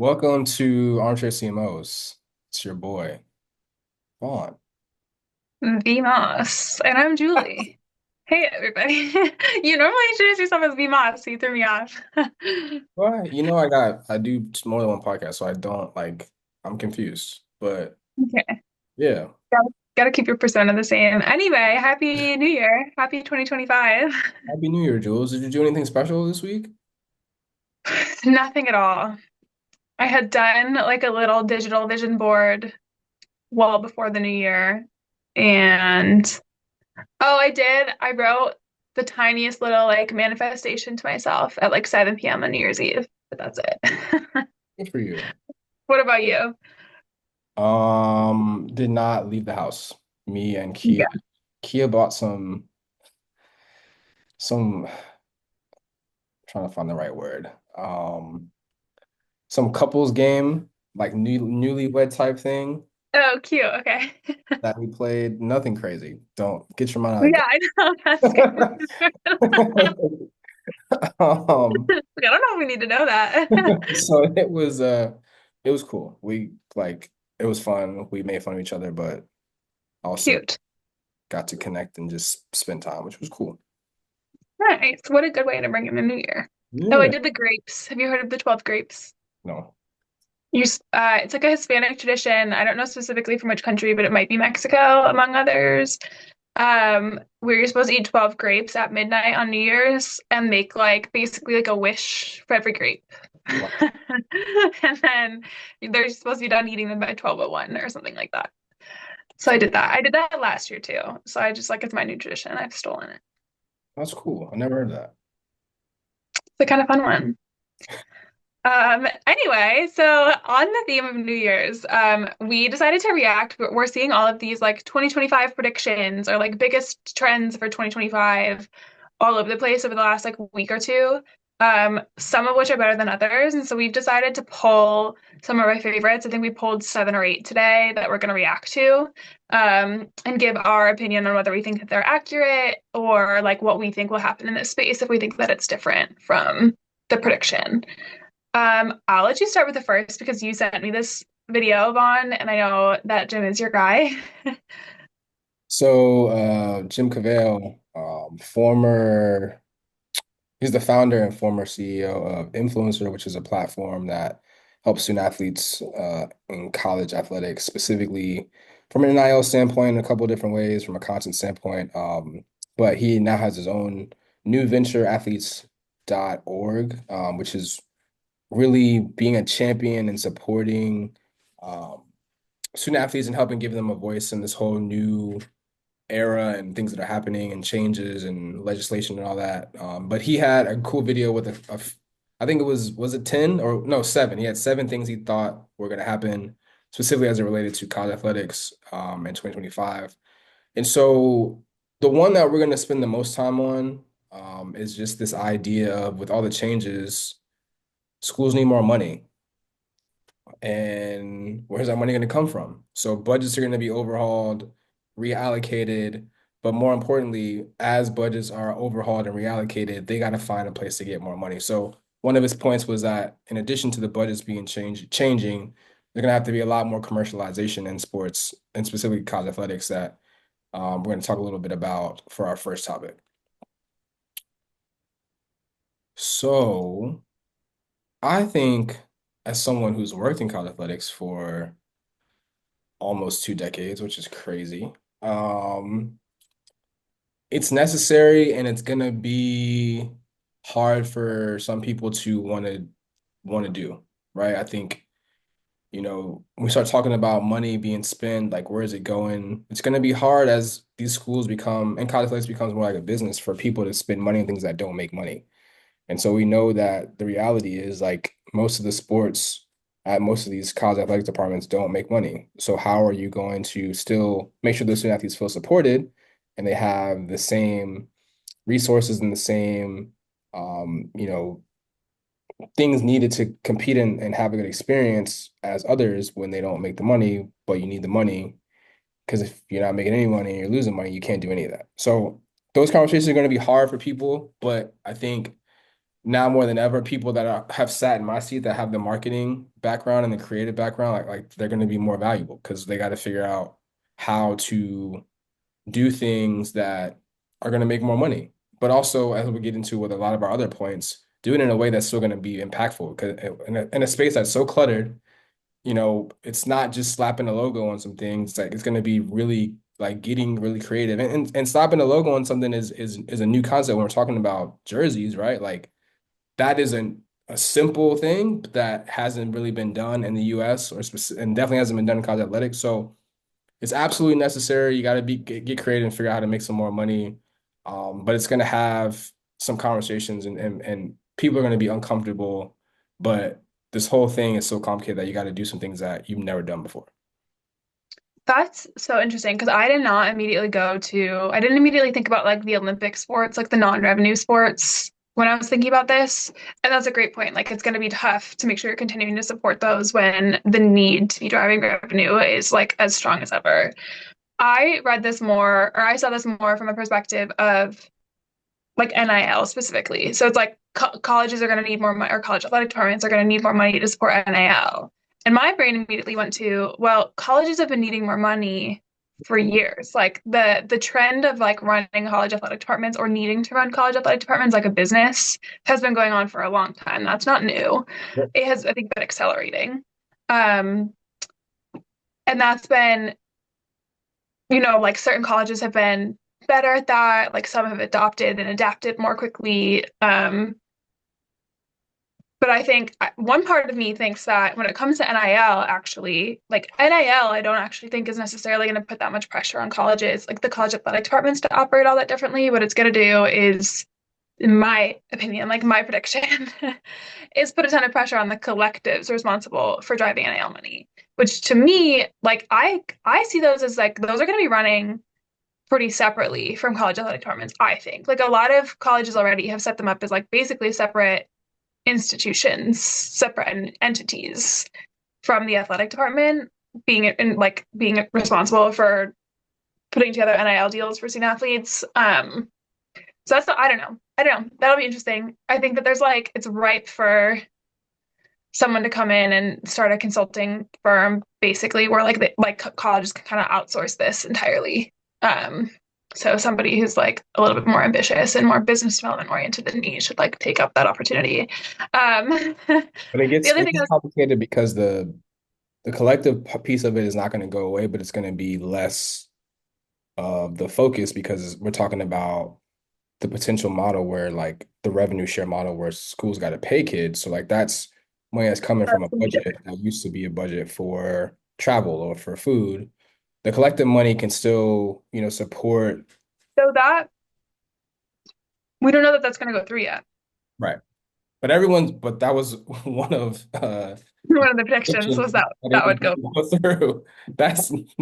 Welcome to Armchair CMOs. It's your boy, Vaughn. V Moss, and I'm Julie. Hey, everybody. You normally introduce yourself as V Moss, so you threw me off. Well, I do more than one podcast, so I don't I'm confused. But Okay. yeah, Gotta keep your persona the same. Anyway, Happy New Year. Happy 2025. Happy New Year, Jules. Did you do anything special this week? Nothing at all. I had done like a little digital vision board well before the new year. And oh, I did. I wrote the tiniest little like manifestation to myself at like 7 p.m. on New Year's Eve, but that's it. Good for you. What about you? Did not leave the house. Me and Kia. Yeah. Kia bought some trying to find the right word. Some couples game, like newlywed type thing Oh, cute. Okay. that we played. Nothing crazy. Don't get your mind out of Yeah, I know. That's good. the gutter. Like, I don't know if we need to know that. So it was cool. It was fun. We made fun of each other, but also Cute. got to connect and just spend time, which was cool. Nice. What a good way to bring in the new year. Oh, I Yeah. did the grapes. Have you heard of the 12 grapes? No. It's like a Hispanic tradition. I don't know specifically from which country, but it might be Mexico, among others. Where you're supposed to eat 12 grapes at midnight on New Year's and make like basically like a wish for every grape. Wow. And then they're supposed to be done eating them by 12:01 or something like that. So I did that. I did that last year too. So I just like it's my new tradition. I've stolen it. That's cool. I never heard of that. It's a kind of fun one. Anyway, so on the theme of New Year's, we decided to react. We're seeing all of these like 2025 predictions or like biggest trends for 2025 all over the place over the last like week or two. Some of which are better than others. And so we've decided to pull some of our favorites. I think we pulled 7 or 8 today that we're going to react to, and give our opinion on whether we think that they're accurate or like what we think will happen in this space if we think that it's different from the prediction. I'll let you start with the first because you sent me this video, Vaughn, and I know that Jim is your guy. So Jim Cavell, he's the founder and former CEO of Influencer, which is a platform that helps student athletes in college athletics, specifically from an NIL standpoint, in a couple of different ways, from a content standpoint. But he now has his own new venture, athletes.org, which is really being a champion and supporting um, student athletes and helping give them a voice in this whole new era and things that are happening and changes and legislation and all that. But he had a cool video with I think was it 10 or no, 7. He had 7 things he thought were going to happen specifically as it related to college athletics in 2025. And so the one that we're going to spend the most time on is just this idea of with all the changes, schools need more money. And where's that money going to come from? So budgets are going to be overhauled, reallocated, but more importantly, as budgets are overhauled and reallocated, they got to find a place to get more money. So one of his points was that in addition to the budgets being changing, there's going to have to be a lot more commercialization in sports and specifically college athletics that we're going to talk a little bit about for our first topic. So I think as someone who's worked in college athletics for almost 2 decades, which is crazy. Um, it's necessary and it's gonna be hard for some people to want to do, right? I think, when we start talking about money being spent, like where is it going? It's gonna be hard as these schools become and college athletics becomes more like a business for people to spend money on things that don't make money. And so we know that the reality is like most of the sports at most of these college athletic departments don't make money. So how are you going to still make sure those student athletes feel supported and they have the same resources and the same things needed to compete and have a good experience as others when they don't make the money, but you need the money because if you're not making any money and you're losing money, you can't do any of that. So those conversations are going to be hard for people, but I think now more than ever, people that have sat in my seat that have the marketing background and the creative background, like they're going to be more valuable because they got to figure out how to do things that are going to make more money. But also, as we get into with a lot of our other points, do it in a way that's still going to be impactful. Because in a space that's so cluttered, it's not just slapping a logo on some things. Like it's going to be really like getting really creative. And slapping a logo on something is a new concept when we're talking about jerseys, right? Like that isn't a simple thing that hasn't really been done in the US and definitely hasn't been done in college athletics. So it's absolutely necessary. You got to get creative and figure out how to make some more money. But it's going to have some conversations and people are going to be uncomfortable. But this whole thing is so complicated that you got to do some things that you've never done before. That's so interesting because I didn't immediately think about like the Olympic sports, like the non-revenue sports when I was thinking about this. And that's a great point. Like it's going to be tough to make sure you're continuing to support those when the need to be driving revenue is like as strong as ever. I saw this more from a perspective of like NIL specifically. So it's like colleges are going to need more money, or college athletic departments are going to need more money to support NIL. And my brain immediately went to, well, colleges have been needing more money for years. Like the trend of like running college athletic departments or needing to run college athletic departments like a business has been going on for a long time. That's not new. Yep. It has, I think, been accelerating. Um, and that's been, like certain colleges have been better at that. Like some have adopted and adapted more quickly. But I think one part of me thinks that when it comes to NIL, actually, like NIL, I don't actually think is necessarily going to put that much pressure on colleges, like the college athletic departments to operate all that differently. What it's going to do is, in my opinion, like my prediction, is put a ton of pressure on the collectives responsible for driving NIL money, which to me, like I see those as like those are going to be running pretty separately from college athletic departments, I think. Like a lot of colleges already have set them up as like basically separate institutions, separate entities from the athletic department, being responsible for putting together NIL deals for student athletes. So I don't know. I don't know. That'll be interesting. I think that there's like it's ripe for someone to come in and start a consulting firm, basically, where like colleges can kind of outsource this entirely. Um, so somebody who's like a little bit more ambitious and more business development oriented than me should like take up that opportunity. But it The gets other it thing gets is, complicated because the collective piece of it is not going to go away, but it's going to be less of the focus because we're talking about the potential model where like the revenue share model where schools got to pay kids. So like that's money that's coming from that's a gonna be budget different. that used to be a budget for travel or for food. The collective money can still, support. So that we don't know that that's going to go through yet. Right. But that was one of One of the predictions was predictions that that it that was would going go. to go through.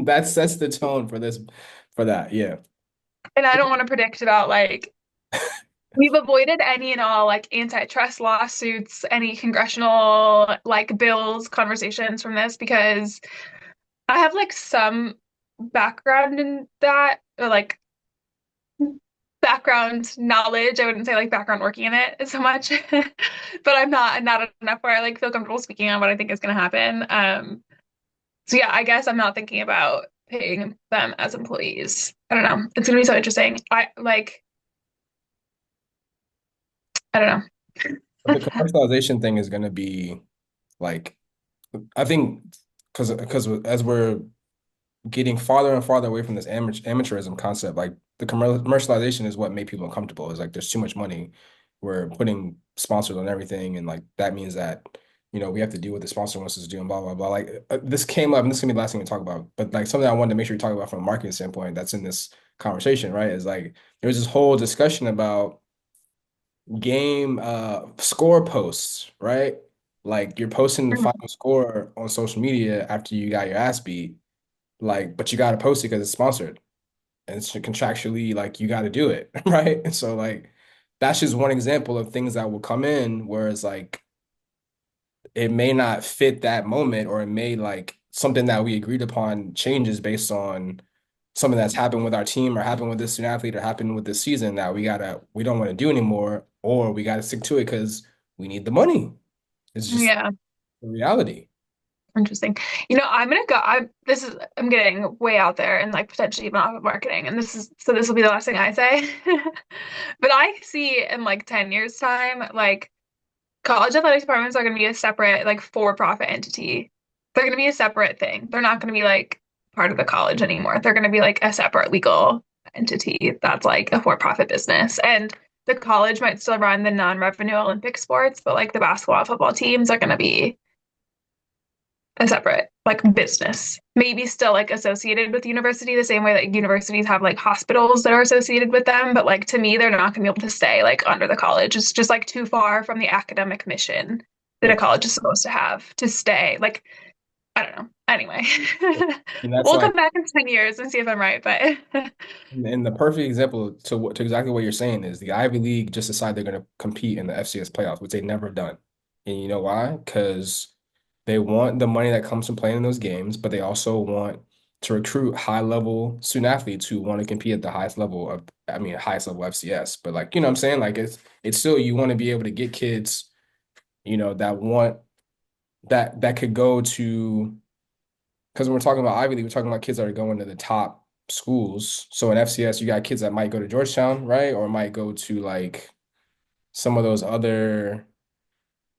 That sets the tone for this for that. Yeah. And I don't want to predict about like we've avoided any and all like antitrust lawsuits, any congressional like bills conversations from this because I have like some background in that or like background knowledge. I wouldn't say like background working in it so much, but I'm not enough where I like feel comfortable speaking on what I think is going to happen. So yeah, I guess I'm not thinking about paying them as employees. I don't know. It's going to be so interesting. I don't But the know. commercialization thing is going to be like I think because as we're getting farther and farther away from this amateurism concept. Like the commercialization is what made people uncomfortable. Is like there's too much money. We're putting sponsors on everything, and like that means that we have to do what the sponsor wants us to do, and blah blah blah. Like this came up, and this is gonna be the last thing we talk about. But like something I wanted to make sure we talk about from a marketing standpoint that's in this conversation, right? Is like there's this whole discussion about game score posts, right? Like you're posting the final score on social media after you got your ass beat, like, but you got to post it because it's sponsored and it's contractually like you got to do it, right? And so like that's just one example of things that will come in where it's like it may not fit that moment or it may like something that we agreed upon changes based on something that's happened with our team or happened with this student athlete or happened with this season that we don't want to do anymore. or we got to stick to it because we need the money. It's just Yeah. the reality. Interesting. I'm gonna go. I'm getting way out there and like potentially even off of marketing, and this will be the last thing I say. But I see in like 10 years time, like college athletics departments are gonna be a separate like for-profit entity. They're gonna be a separate thing. They're not gonna be like part of the college anymore. They're gonna be like a separate legal entity that's like a for-profit business. And the college might still run the non-revenue Olympic sports, but like the basketball, football teams are gonna be a separate like business, maybe still like associated with the university the same way that universities have like hospitals that are associated with them, but like to me they're not going to be able to stay like under the college. It's just like too far from the academic mission that Yeah. a college is supposed to have to stay. Like, I don't know. Anyway. And that's We'll like, come back in 10 years and see if I'm right, but and the perfect example to exactly what you're saying is the Ivy League just decided they're going to compete in the FCS playoffs, which they've never done. And you know why? Because they want the money that comes from playing in those games, but they also want to recruit high level student athletes who want to compete at the highest level of, I mean, highest level FCS. But like, you know what I'm saying? Like it's still you want to be able to get kids, that want that could go to because when we're talking about Ivy League, we're talking about kids that are going to the top schools. So in FCS, you got kids that might go to Georgetown, right? Or might go to like some of those other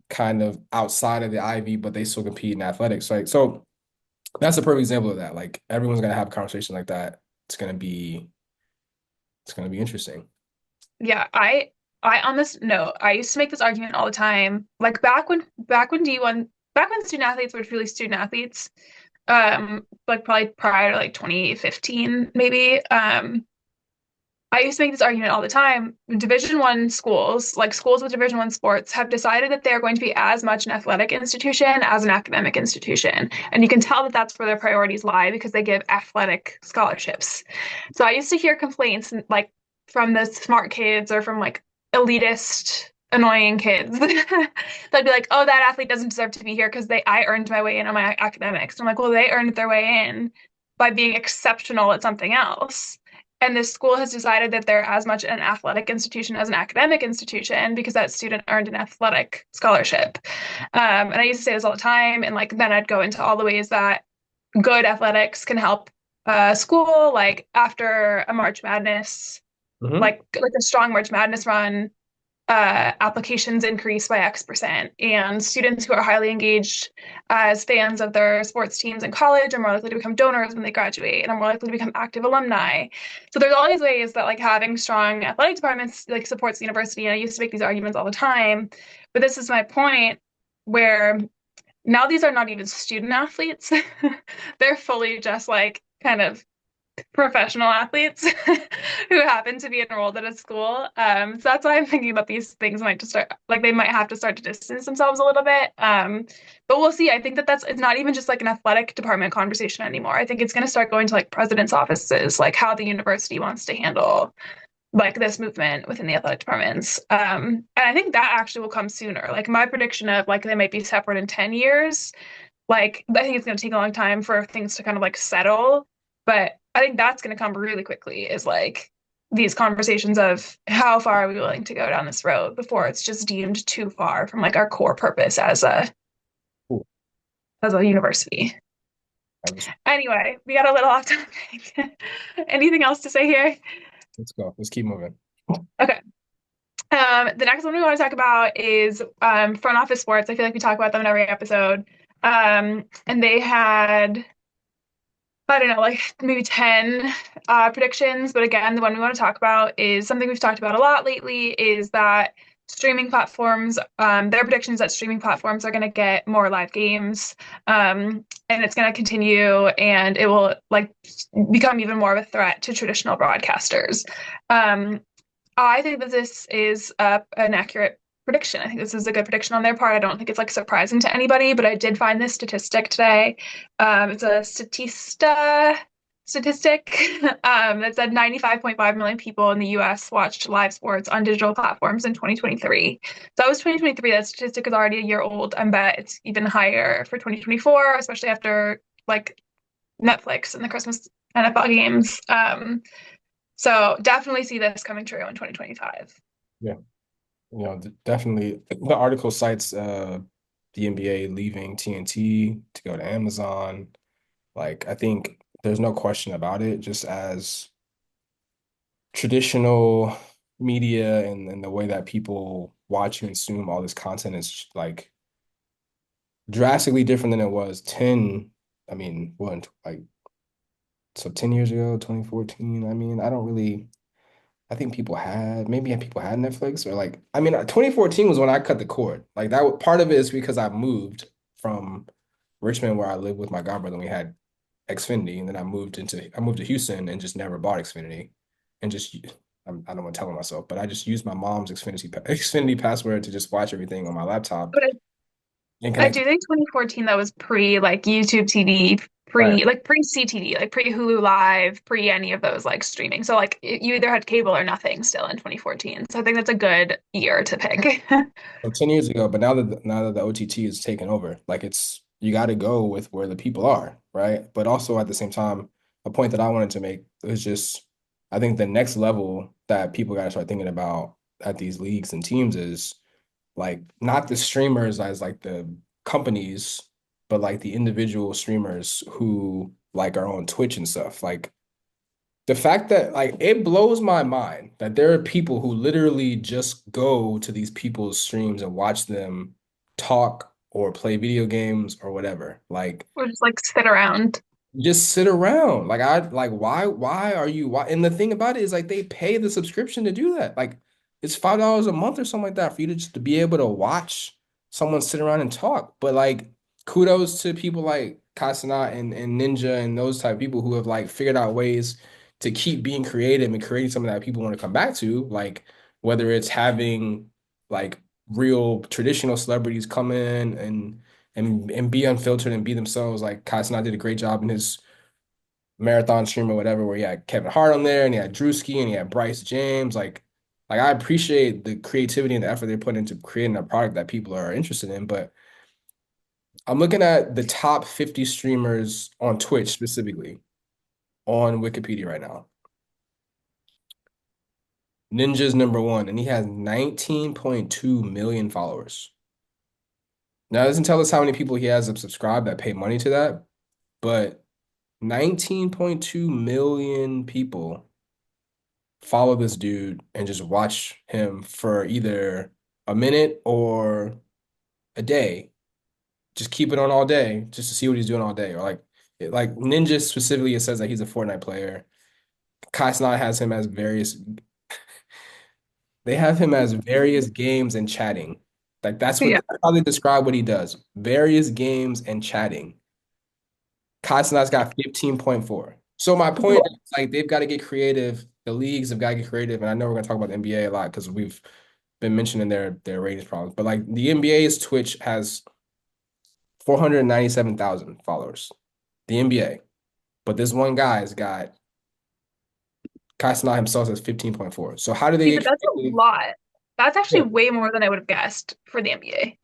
kind of outside of the Ivy, but they still compete in athletics. Like, so that's a perfect example of that. Like everyone's gonna have a conversation like that. It's gonna be interesting. yeah, I on this note, I used to make this argument all the time. Like back when student athletes were truly student athletes, like probably prior to like 2015 maybe. I used to make this argument all the time. Division One schools, like schools with Division One sports, have decided that they're going to be as much an athletic institution as an academic institution, and you can tell that that's where their priorities lie because they give athletic scholarships. So I used to hear complaints like from the smart kids or from like elitist, annoying kids. They'd be like, "Oh, that athlete doesn't deserve to be here because they I earned my way in on my academics." And I'm like, "Well, they earned their way in by being exceptional at something else." And this school has decided that they're as much an athletic institution as an academic institution because that student earned an athletic scholarship. And I used to say this all the time. And like then I'd go into all the ways that good athletics can help school, like after a March Madness, Hmm. like a strong March Madness run, applications increase by X%. And students who are highly engaged as fans of their sports teams in college are more likely to become donors when they graduate and are more likely to become active alumni. So there's all these ways that like having strong athletic departments like supports the university. And I used to make these arguments all the time. But this is my point where now these are not even student athletes. They're fully just like kind of professional athletes who happen to be enrolled at a school. So that's why I'm thinking about these things might just start like they might have to start to distance themselves a little bit. But we'll see. I think that that's it's not even just like an athletic department conversation anymore. I think it's going to start going to like president's offices, like how the university wants to handle like this movement within the athletic departments. And I think that actually will come sooner. Like my prediction of like they might be separate in 10 years, like I think it's going to take a long time for things to kind of like settle, but I think that's going to come really quickly is like these conversations of how far are we willing to go down this road before it's just deemed too far from like our core purpose Cool. as a university. I just Anyway, we got a little off topic. Anything else to say here? Let's go. Let's keep moving. Okay. The next one we want to talk about is front office sports. I feel like we talk about them in every episode. And they had I don't know, like maybe 10 predictions. But again, the one we want to talk about is something we've talked about a lot lately is that streaming platforms, their predictions that streaming platforms are going to get more live games, and it's going to continue and it will like become even more of a threat to traditional broadcasters. Um, I think that this is an accurate prediction. I think this is a good prediction on their part. I don't think it's like surprising to anybody, but I did find this statistic today. It's a Statista statistic that said 95.5 million people in the US watched live sports on digital platforms in 2023. So that was 2023. That statistic is already a year old. I bet it's even higher for 2024, especially after like Netflix and the Christmas NFL games. So definitely see this coming true in 2025. Yeah. Definitely the article cites the NBA leaving TNT to go to Amazon. Like, I think there's no question about it, just as traditional media and the way that people watch and consume all this content is like drastically different than it was 10, I mean, what, like, so 10 years ago, 2014. I mean, I don't really, I think people had Netflix or like, I mean, 2014 was when I cut the cord. Like, part of it is because I moved from Richmond, where I lived with my godbrother, and we had Xfinity, and then I moved to Houston and just never bought Xfinity, and just I don't want to tell myself, but I just used my mom's Xfinity password to just watch everything on my laptop But and I connect. do think 2014 that was pre like YouTube TV, Right. pre CTV, like pre Hulu Live, pre any of those like streaming. So like you either had cable or nothing still in 2014. So I think that's a good year to pick. So 10 years ago, but now that the OTT is taken over, like it's you got to go with where the people are, right? But also at the same time, a point that I wanted to make is just I think the next level that people got to start thinking about at these leagues and teams is like not the streamers as like the companies, but like the individual streamers who like are on Twitch and stuff. Like the fact that like it blows my mind that there are people who literally just go to these people's streams and watch them talk or play video games or whatever. Like Or just like sit around. just sit around. Like I like why are you why and the thing about it is like they pay the subscription to do that. Like it's $5 a month or something like that for you to just to be able to watch someone sit around and talk. But like kudos to people like Casanat and Ninja and those type of people who have like figured out ways to keep being creative and creating something that people want to come back to. Like whether it's having like real traditional celebrities come in and be unfiltered and be themselves. Like Casanat did a great job in his marathon stream or whatever, where he had Kevin Hart on there and he had Drewski and he had Bryce James. Like I appreciate the creativity and the effort they put into creating a product that people are interested in. But I'm looking at the top 50 streamers on Twitch specifically on Wikipedia right now. Ninja's number one, and he has 19.2 million followers. Now, it doesn't tell us how many people he has subscribed that pay money to that, but 19.2 million people follow this dude and just watch him for either a minute or a day. Just keep it on all day just to see what he's doing all day. Or like Ninja specifically, it says that he's a Fortnite player. Kai Cenat has him as they have him as various games and chatting. Like Yeah. that's how they describe what he does. Various games and chatting. Castella's got 15.4. So my point is like they've got to get creative. The leagues have got to get creative. And I know we're gonna talk about the NBA a lot because we've been mentioning their ratings problems. But like the NBA's Twitch has 497,000 followers. The NBA. But this one guy's got Castella himself has 15.4. So how do they See, but get that's a creative? lot. That's actually Yeah. way more than I would have guessed for the NBA.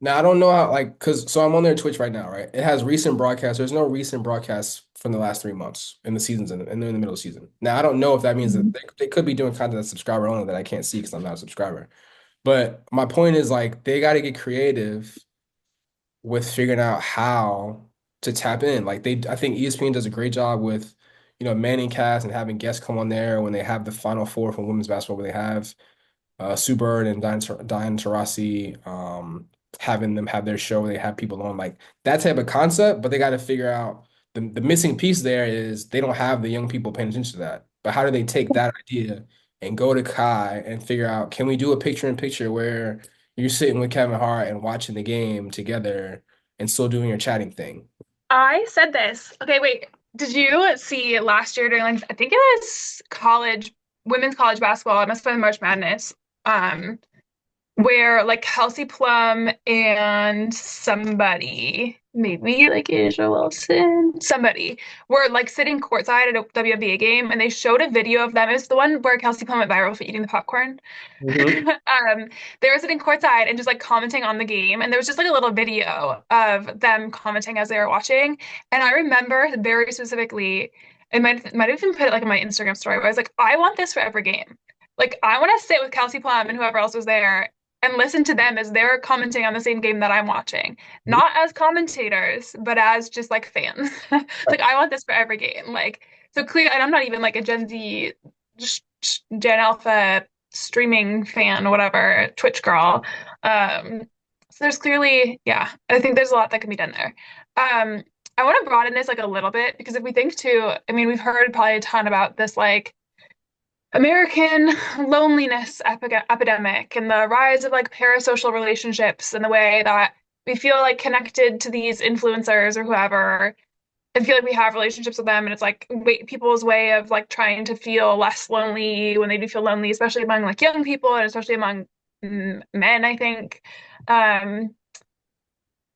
Now I don't know how like because so I'm on their Twitch right now, right? It has recent broadcasts. There's no recent broadcasts from the last 3 months in the seasons and they're in the middle of the season. Now I don't know if that means that Mhm. they could be doing content that's subscriber only that I can't see because I'm not a subscriber. But my point is like they got to get creative with figuring out how to tap in. Like I think ESPN does a great job with, Manning cast and having guests come on there when they have the Final Four from women's basketball, where they have Sue Bird and Diane Taurasi, having them have their show. They have people on like that type of concept, but they got to figure out the missing piece there is they don't have the young people paying attention to that. But how do they take that idea and go to Kai and figure out, can we do a picture in picture where you're sitting with Kevin Hart and watching the game together and still doing your chatting thing? I said this. Okay, wait. Did you see last year during like I think it was women's college basketball, it must have been March Madness. Where like Kelsey Plum and somebody, maybe like Asia Wilson, somebody were like sitting courtside at a WNBA game and they showed a video of them. It was the one where Kelsey Plum went viral for eating the popcorn. Mhm. They were sitting courtside and just like commenting on the game. And there was just like a little video of them commenting as they were watching. And I remember very specifically, it might have even put it like in my Instagram story where I was like, I want this for every game. Like I want to sit with Kelsey Plum and whoever else was there and listen to them as they're commenting on the same game that I'm watching, Mhm. not as commentators, but as just like fans. Right, Like I want this for every game. Like so clear, and I'm not even like a Gen Z, Gen Alpha streaming fan, whatever, Twitch girl. So there's clearly, yeah, I think there's a lot that can be done there. I want to broaden this like a little bit because if we think too, I mean, we've heard probably a ton about this like American loneliness epidemic and the rise of like parasocial relationships and the way that we feel like connected to these influencers or whoever and feel like we have relationships with them and it's like people's way of like trying to feel less lonely when they do feel lonely, especially among like young people and especially among men, I think. Um,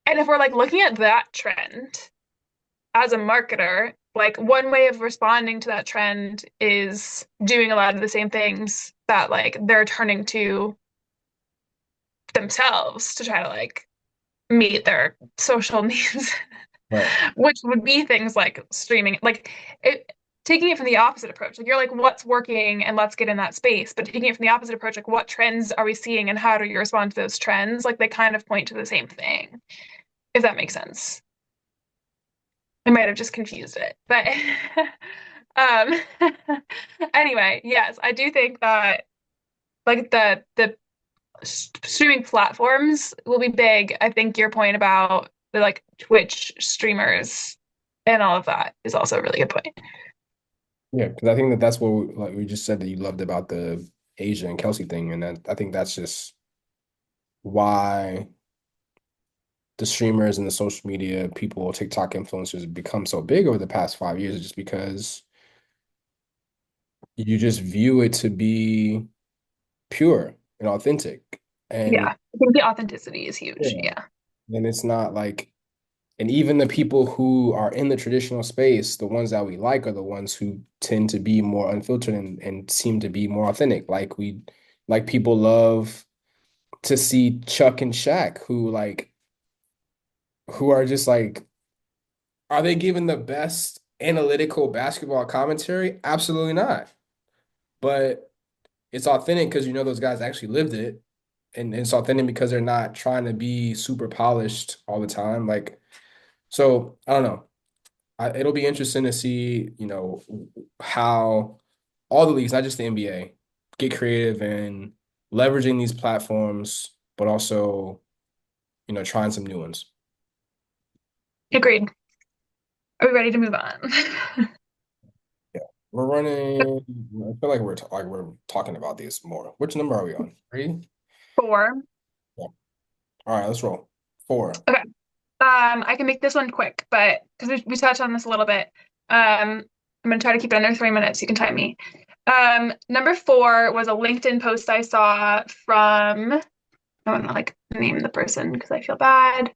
and if we're like looking at that trend as a marketer, like one way of responding to that trend is doing a lot of the same things that like they're turning to themselves to try to like meet their social needs, right, which would be things like streaming, like it, taking it from the opposite approach. Like you're like, what's working and let's get in that space. But taking it from the opposite approach, like what trends are we seeing and how do you respond to those trends? Like they kind of point to the same thing, if that makes sense. I might have just confused it, but anyway, yes, I do think that like the streaming platforms will be big. I think your point about the like Twitch streamers and all of that is also a really good point. yeah, because I think that that's what like we just said that you loved about the Asia and Kelsey thing, and then I think that's just why the streamers and the social media people, TikTok influencers, have become so big over the past 5 years, is just because you just view it to be pure and authentic. Yeah, And I think the authenticity is yeah, huge. Yeah. and it's not like, and even the people who are in the traditional space, the ones that we like are the ones who tend to be more unfiltered and seem to be more authentic. Like people love to see Chuck and Shaq, who are just like, are they giving the best analytical basketball commentary? Absolutely not. But it's authentic because you know those guys actually lived it. And it's authentic because they're not trying to be super polished all the time. Like, so I don't know. It'll be interesting to see, how all the leagues, not just the NBA, get creative in leveraging these platforms, but also, trying some new ones. Agreed. Are we ready to move on? Yeah. We're running. I feel like we're talking about these more. Which number are we on? Three? 4. Yeah. All right, let's roll. Four. Okay. I can make this one quick, but because we touched on this a little bit, I'm gonna try to keep it under 3 minutes. You can time me. Number 4 was a LinkedIn post I saw from, I want to like name the person because I feel bad.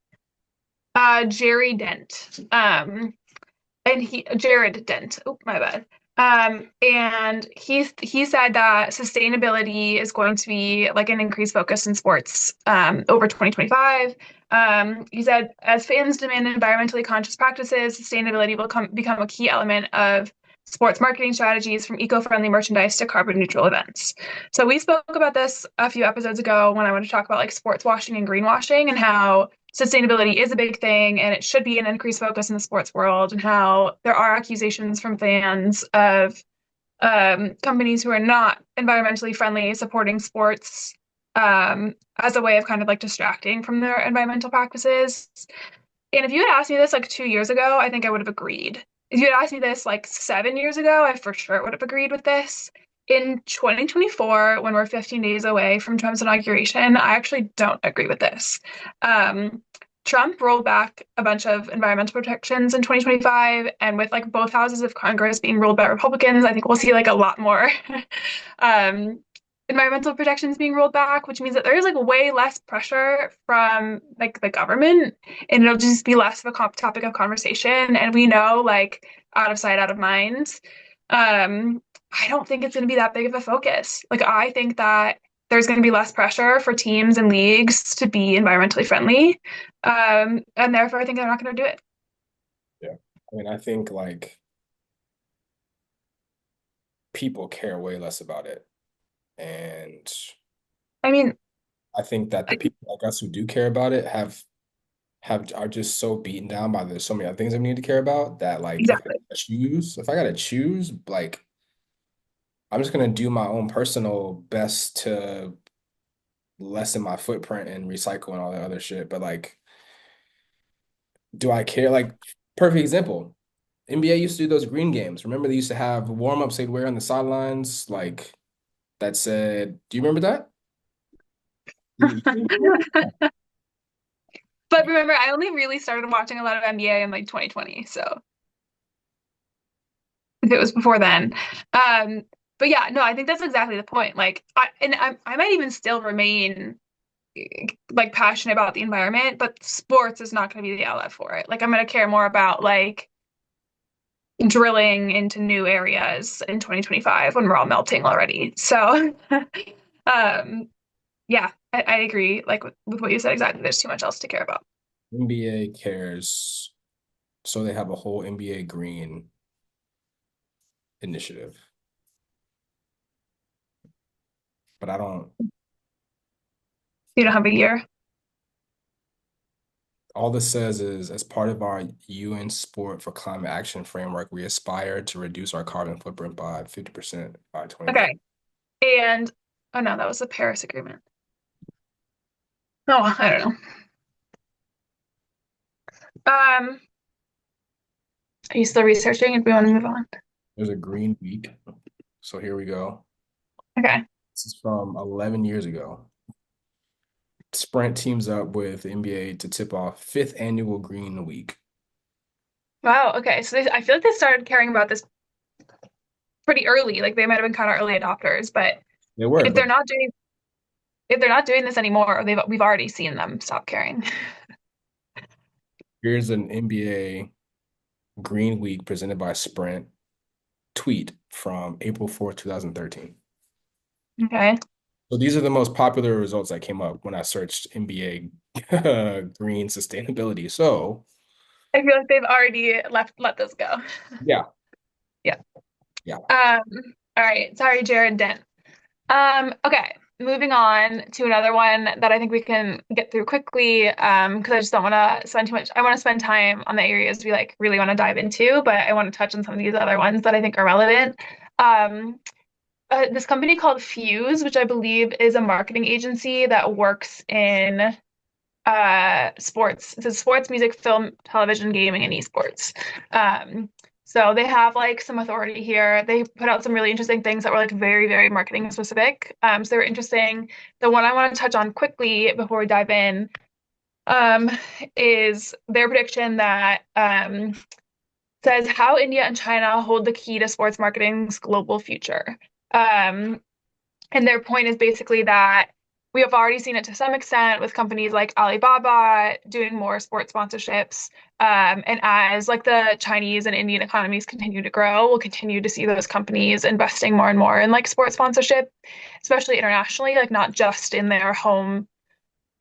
Jerry Dent. And Jared Dent. Oh, my bad. And he said that sustainability is going to be like an increased focus in sports over 2025. He said, as fans demand environmentally conscious practices, sustainability will become a key element of sports marketing strategies from eco-friendly merchandise to carbon neutral events. So we spoke about this a few episodes ago when I wanted to talk about like sports washing and greenwashing and how sustainability is a big thing and it should be an increased focus in the sports world and how there are accusations from fans of companies who are not environmentally friendly supporting sports as a way of kind of like distracting from their environmental practices. And if you had asked me this like 2 years ago, I think I would have agreed. If you had asked me this like 7 years ago, I for sure would have agreed with this. In 2024, when we're 15 days away from Trump's inauguration, I actually don't agree with this. Um, Trump rolled back a bunch of environmental protections in 2025, and with like both houses of Congress being ruled by Republicans, I think we'll see like a lot more um, environmental protections being rolled back, which means that there is like way less pressure from like the government and it'll just be less of a topic of conversation. And we know, like, out of sight, out of mind. I don't think it's going to be that big of a focus. Like, I think that there's going to be less pressure for teams and leagues to be environmentally friendly. And therefore, I think they're not going to do it. Yeah. I mean, I think like people care way less about it. And I mean, I think that the people like us who do care about it have are just so beaten down by there's so many other things that we need to care about that like exactly. if I gotta choose, like I'm just gonna do my own personal best to lessen my footprint and recycle and all that other shit. But like, do I care? Like, perfect example. NBA used to do those green games. Remember they used to have warm-ups they'd wear on the sidelines, like that said, do you remember that? But remember, I only really started watching a lot of NBA in like 2020. So if it was before then. Um, but yeah, no, I think that's exactly the point. Like, I might even still remain like passionate about the environment, but sports is not going to be the outlet for it. Like, I'm going to care more about like drilling into new areas in 2025 when we're all melting already. So, um, yeah, I agree. Like with what you said exactly. There's too much else to care about. NBA cares, so they have a whole NBA green initiative. But I don't, You don't have a year. all this says is as part of our UN Sport for Climate Action framework, we aspire to reduce our carbon footprint by 50% by 2030. Okay. And oh no, that was the Paris Agreement. Oh, I don't know. Are you still researching if we want to move on? There's a green week. So here we go. Okay. This is from 11 years ago. Sprint teams up with the NBA to tip off fifth annual Green Week. Wow. Okay. So I feel like they started caring about this pretty early. Like they might have been kind of early adopters, but They were, if but they're not doing if they're not doing this anymore, we've already seen them stop caring. here's an NBA Green Week presented by Sprint tweet from April 4th, 2013. Okay. So these are the most popular results that came up when I searched NBA green sustainability. So I feel like they've already let this go. yeah, Yeah. yeah. Um, all right. Sorry, Jared Dent. Okay. Moving on to another one that I think we can get through quickly, because I just don't want to spend too much. I want to spend time on the areas we like really want to dive into, but I want to touch on some of these other ones that I think are relevant. Um, this company called Fuse, which I believe is a marketing agency that works in sports. It's sports, music, film, television, gaming, and esports. Um, so they have like some authority here. They put out some really interesting things that were like very, very marketing specific. So they were interesting. The one I want to touch on quickly before we dive in um, is their prediction that says how India and China hold the key to sports marketing's global future. Um, and their point is basically that we have already seen it to some extent with companies like Alibaba doing more sports sponsorships. And as like the Chinese and Indian economies continue to grow, we'll continue to see those companies investing more and more in like sports sponsorship, especially internationally, like not just in their home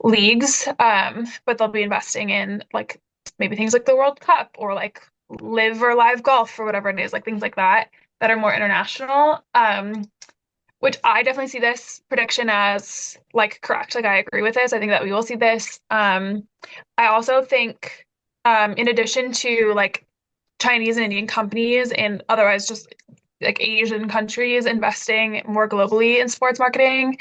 leagues, but they'll be investing in like maybe things like the World Cup or like live or live golf or whatever it is, like things like that that are more international. Which I definitely see this prediction as like correct. Like I agree with this. I think that we will see this. I also think, in addition to like Chinese and Indian companies and otherwise just like Asian countries investing more globally in sports marketing,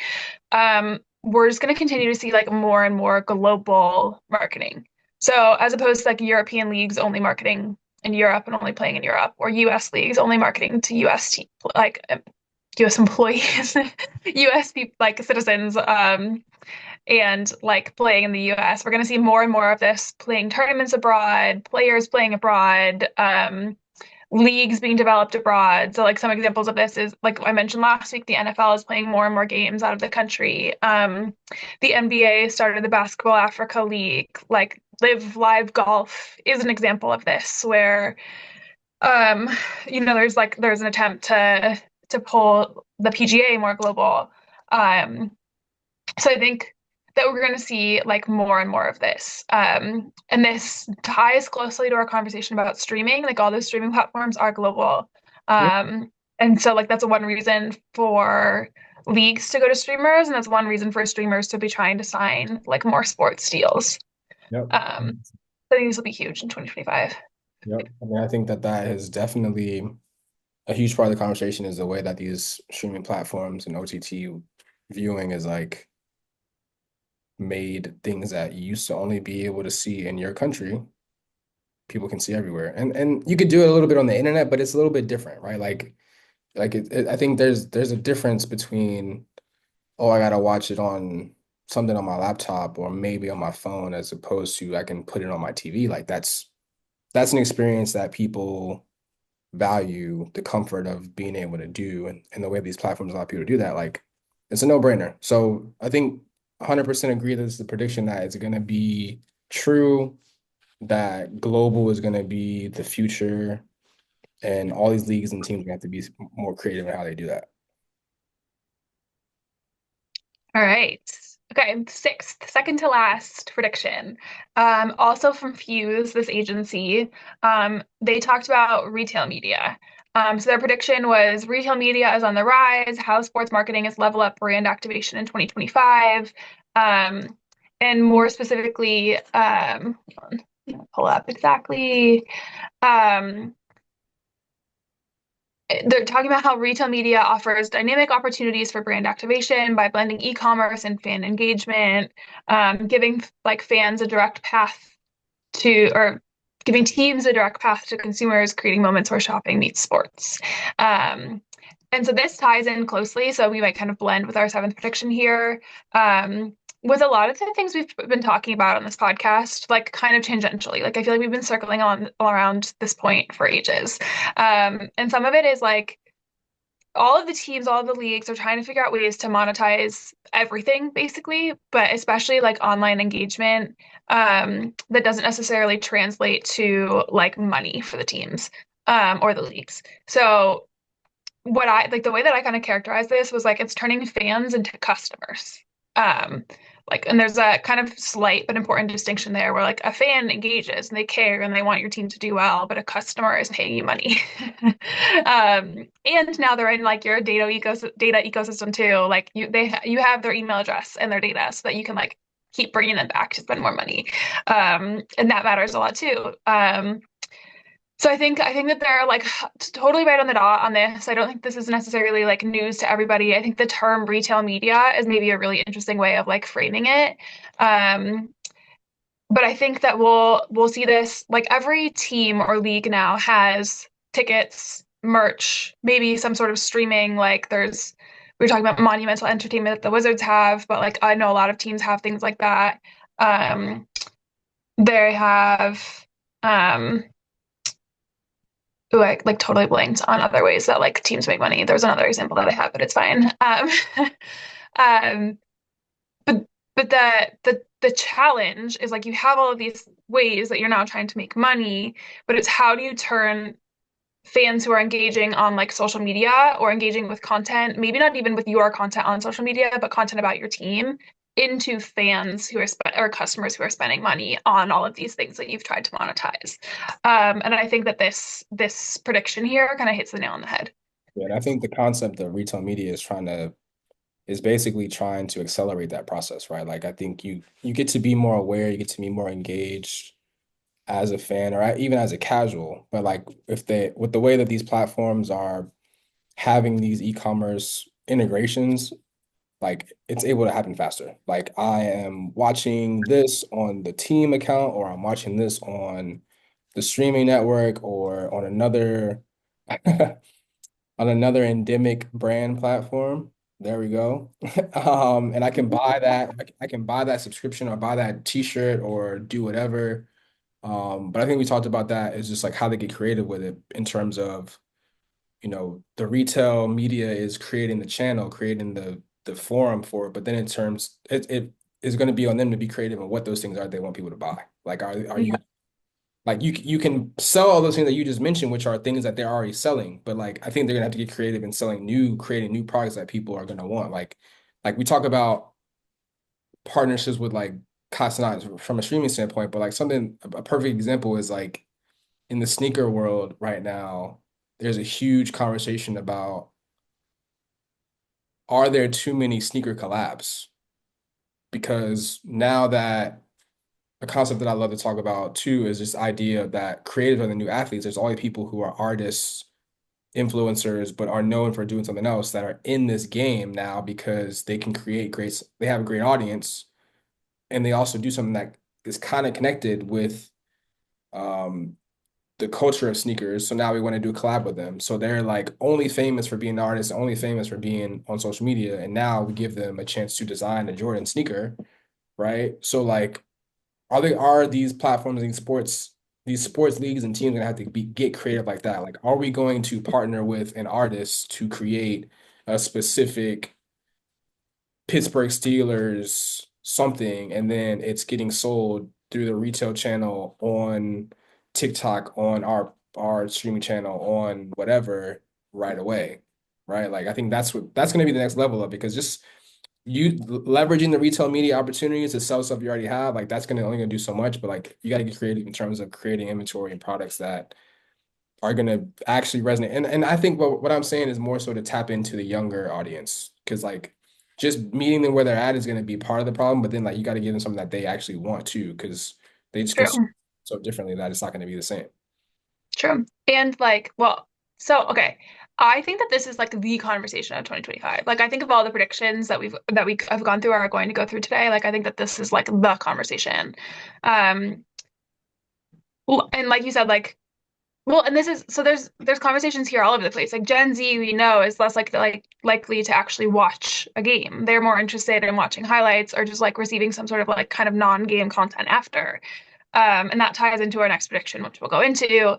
we're just going to continue to see like more and more global marketing. So as opposed to like European leagues only marketing in Europe and only playing in Europe, or US leagues only marketing to like US employees, US people like citizens, and like playing in the US. We're going to see more and more of this playing tournaments abroad, players playing abroad, leagues being developed abroad. So like some examples of this is like I mentioned last week, the NFL is playing more and more games out of the country. The NBA started the Basketball Africa League. Like Live Live Golf is an example of this, where um, there's an attempt to pull the PGA more global. Um, so I think that we're going to see like more and more of this. And this ties closely to our conversation about streaming. Like all those streaming platforms are global. Yeah. And so like that's one reason for leagues to go to streamers, and that's one reason for streamers to be trying to sign like more sports deals. Yep. I think this will be huge in 2025. Yep. I mean, I think that that is definitely a huge part of the conversation is the way that these streaming platforms and OTT viewing is like made things that you used to only be able to see in your country, people can see everywhere. And you could do it a little bit on the internet, but it's a little bit different, right? I think there's a difference between, oh, I gotta watch it on something on my laptop or maybe on my phone as opposed to I can put it on my TV. Like that's an experience that people value the comfort of being able to do and the way these platforms allow people to do that. Like it's a no-brainer. So I think 100% agree that it's the prediction that it's going to be true, that global is going to be the future, and all these leagues and teams have to be more creative in how they do that. All right. Okay, sixth, second to last prediction. Also from Fuse, this agency, they talked about retail media. So their prediction was retail media is on the rise, how sports marketing is level up brand activation in 2025. And more specifically, pull up exactly. Um, they're talking about how retail media offers dynamic opportunities for brand activation by blending e-commerce and fan engagement, giving like fans a direct path to, or giving teams a direct path to consumers, creating moments where shopping meets sports. And so this ties in closely. So we might kind of blend with our seventh prediction here. With a lot of the things we've been talking about on this podcast, like kind of tangentially, like I feel like we've been circling on all around this point for ages. And some of it is like all of the teams, all of the leagues are trying to figure out ways to monetize everything, basically, but especially like online engagement that doesn't necessarily translate to like money for the teams or the leagues. So what I like the way that I kind of characterized this was like it's turning fans into customers. Um, and there's a kind of slight but important distinction there where like a fan engages and they care and they want your team to do well, but a customer is paying you money. And now they're in like your data ecosystem too. Like you have their email address and their data so that you can like keep bringing them back to spend more money. And that matters a lot too. So I think that they're like totally right on the dot on this. I don't think this is necessarily like news to everybody. I think the term retail media is maybe a really interesting way of like framing it. Um, but I think that we'll see this like every team or league now has tickets, merch, maybe some sort of streaming. Like we were talking about monumental entertainment that the Wizards have, but like I know a lot of teams have things like that. Um, they have um Ooh, I like totally blanked on other ways that like teams make money. There's another example that I have, but it's fine. Um, but the challenge is like you have all of these ways that you're now trying to make money, but it's how do you turn fans who are engaging on like social media or engaging with content, maybe not even with your content on social media, but content about your team into fans who are or customers who are spending money on all of these things that you've tried to monetize. And I think that this prediction here kind of hits the nail on the head. Yeah, and I think the concept of retail media is basically trying to accelerate that process, right? Like I think you get to be more aware, you get to be more engaged as a fan or even as a casual. But like if they with the way that these platforms are having these e-commerce integrations, like it's able to happen faster. Like I am watching this on the team account, or I'm watching this on the streaming network, or on another on another endemic brand platform. There we go. And I can buy that. I can buy that subscription or buy that t-shirt or do whatever. But I think we talked about that is just like how they get creative with it in terms of, the retail media is creating the channel, creating the forum for it, but then in terms it is going to be on them to be creative and what those things are they want people to buy. Like are you Yeah. like you can sell all those things that you just mentioned, which are things that they're already selling, but like I think they're gonna have to get creative in creating new products that people are gonna want. Like we talk about partnerships with like Cosmonauts from a streaming standpoint, but like a perfect example is like in the sneaker world right now, there's a huge conversation about are there too many sneaker collabs? Because now that a concept that I love to talk about too is this idea that creators are the new athletes. There's all these people who are artists, influencers, but are known for doing something else that are in this game now because they can create great, they have a great audience, and they also do something that is kind of connected with um, the culture of sneakers. So now we want to do a collab with them. So they're like only famous for being artists, only famous for being on social media, and now we give them a chance to design a Jordan sneaker, right? So like are these platforms and these sports leagues and teams gonna have to get creative like that? Like, are we going to partner with an artist to create a specific Pittsburgh Steelers something, and then it's getting sold through the retail channel on TikTok, on our streaming channel, on whatever right away, right? Like, I think that's going to be the next level of it because just you leveraging the retail media opportunities to sell stuff you already have, like that's gonna only gonna do so much, but like you got to get creative in terms of creating inventory and products that are gonna actually resonate. And I think what I'm saying is more so to tap into the younger audience because like just meeting them where they're at is gonna be part of the problem, but then like you got to give them something that they actually want to because they just consume True. so differently that it's not gonna be the same. True. And like, well, so okay. I think that this is like the conversation of 2025. Like I think of all the predictions that we have gone through or are going to go through today. Like I think that this is like the conversation. Um and like you said, like well, and this is so there's conversations here all over the place. Like Gen Z, we know, is less like likely to actually watch a game. They're more interested in watching highlights or just like receiving some sort of like kind of non-game content after. And that ties into our next prediction, which we'll go into,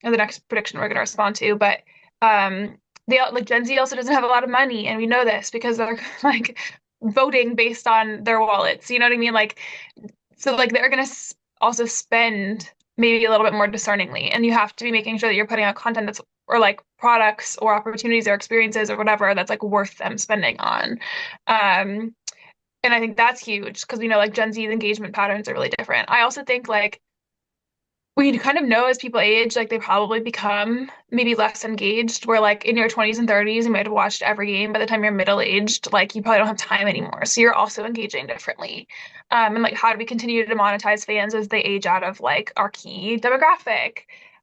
or the next prediction we're going to respond to. But they like Gen Z also doesn't have a lot of money, and we know this because they're like voting based on their wallets. You know what I mean? Like, so like they're going to also spend maybe a little bit more discerningly, and you have to be making sure that you're putting out content that's or like products or opportunities or experiences or whatever that's like worth them spending on. Um, and I think that's huge because we know like Gen Z's engagement patterns are really different. I also think like we kind of know as people age, like they probably become maybe less engaged, where like in your 20s and 30s, you might have watched every game. By the time you're middle-aged, like you probably don't have time anymore. So you're also engaging differently. And like how do we continue to monetize fans as they age out of like our key demographic?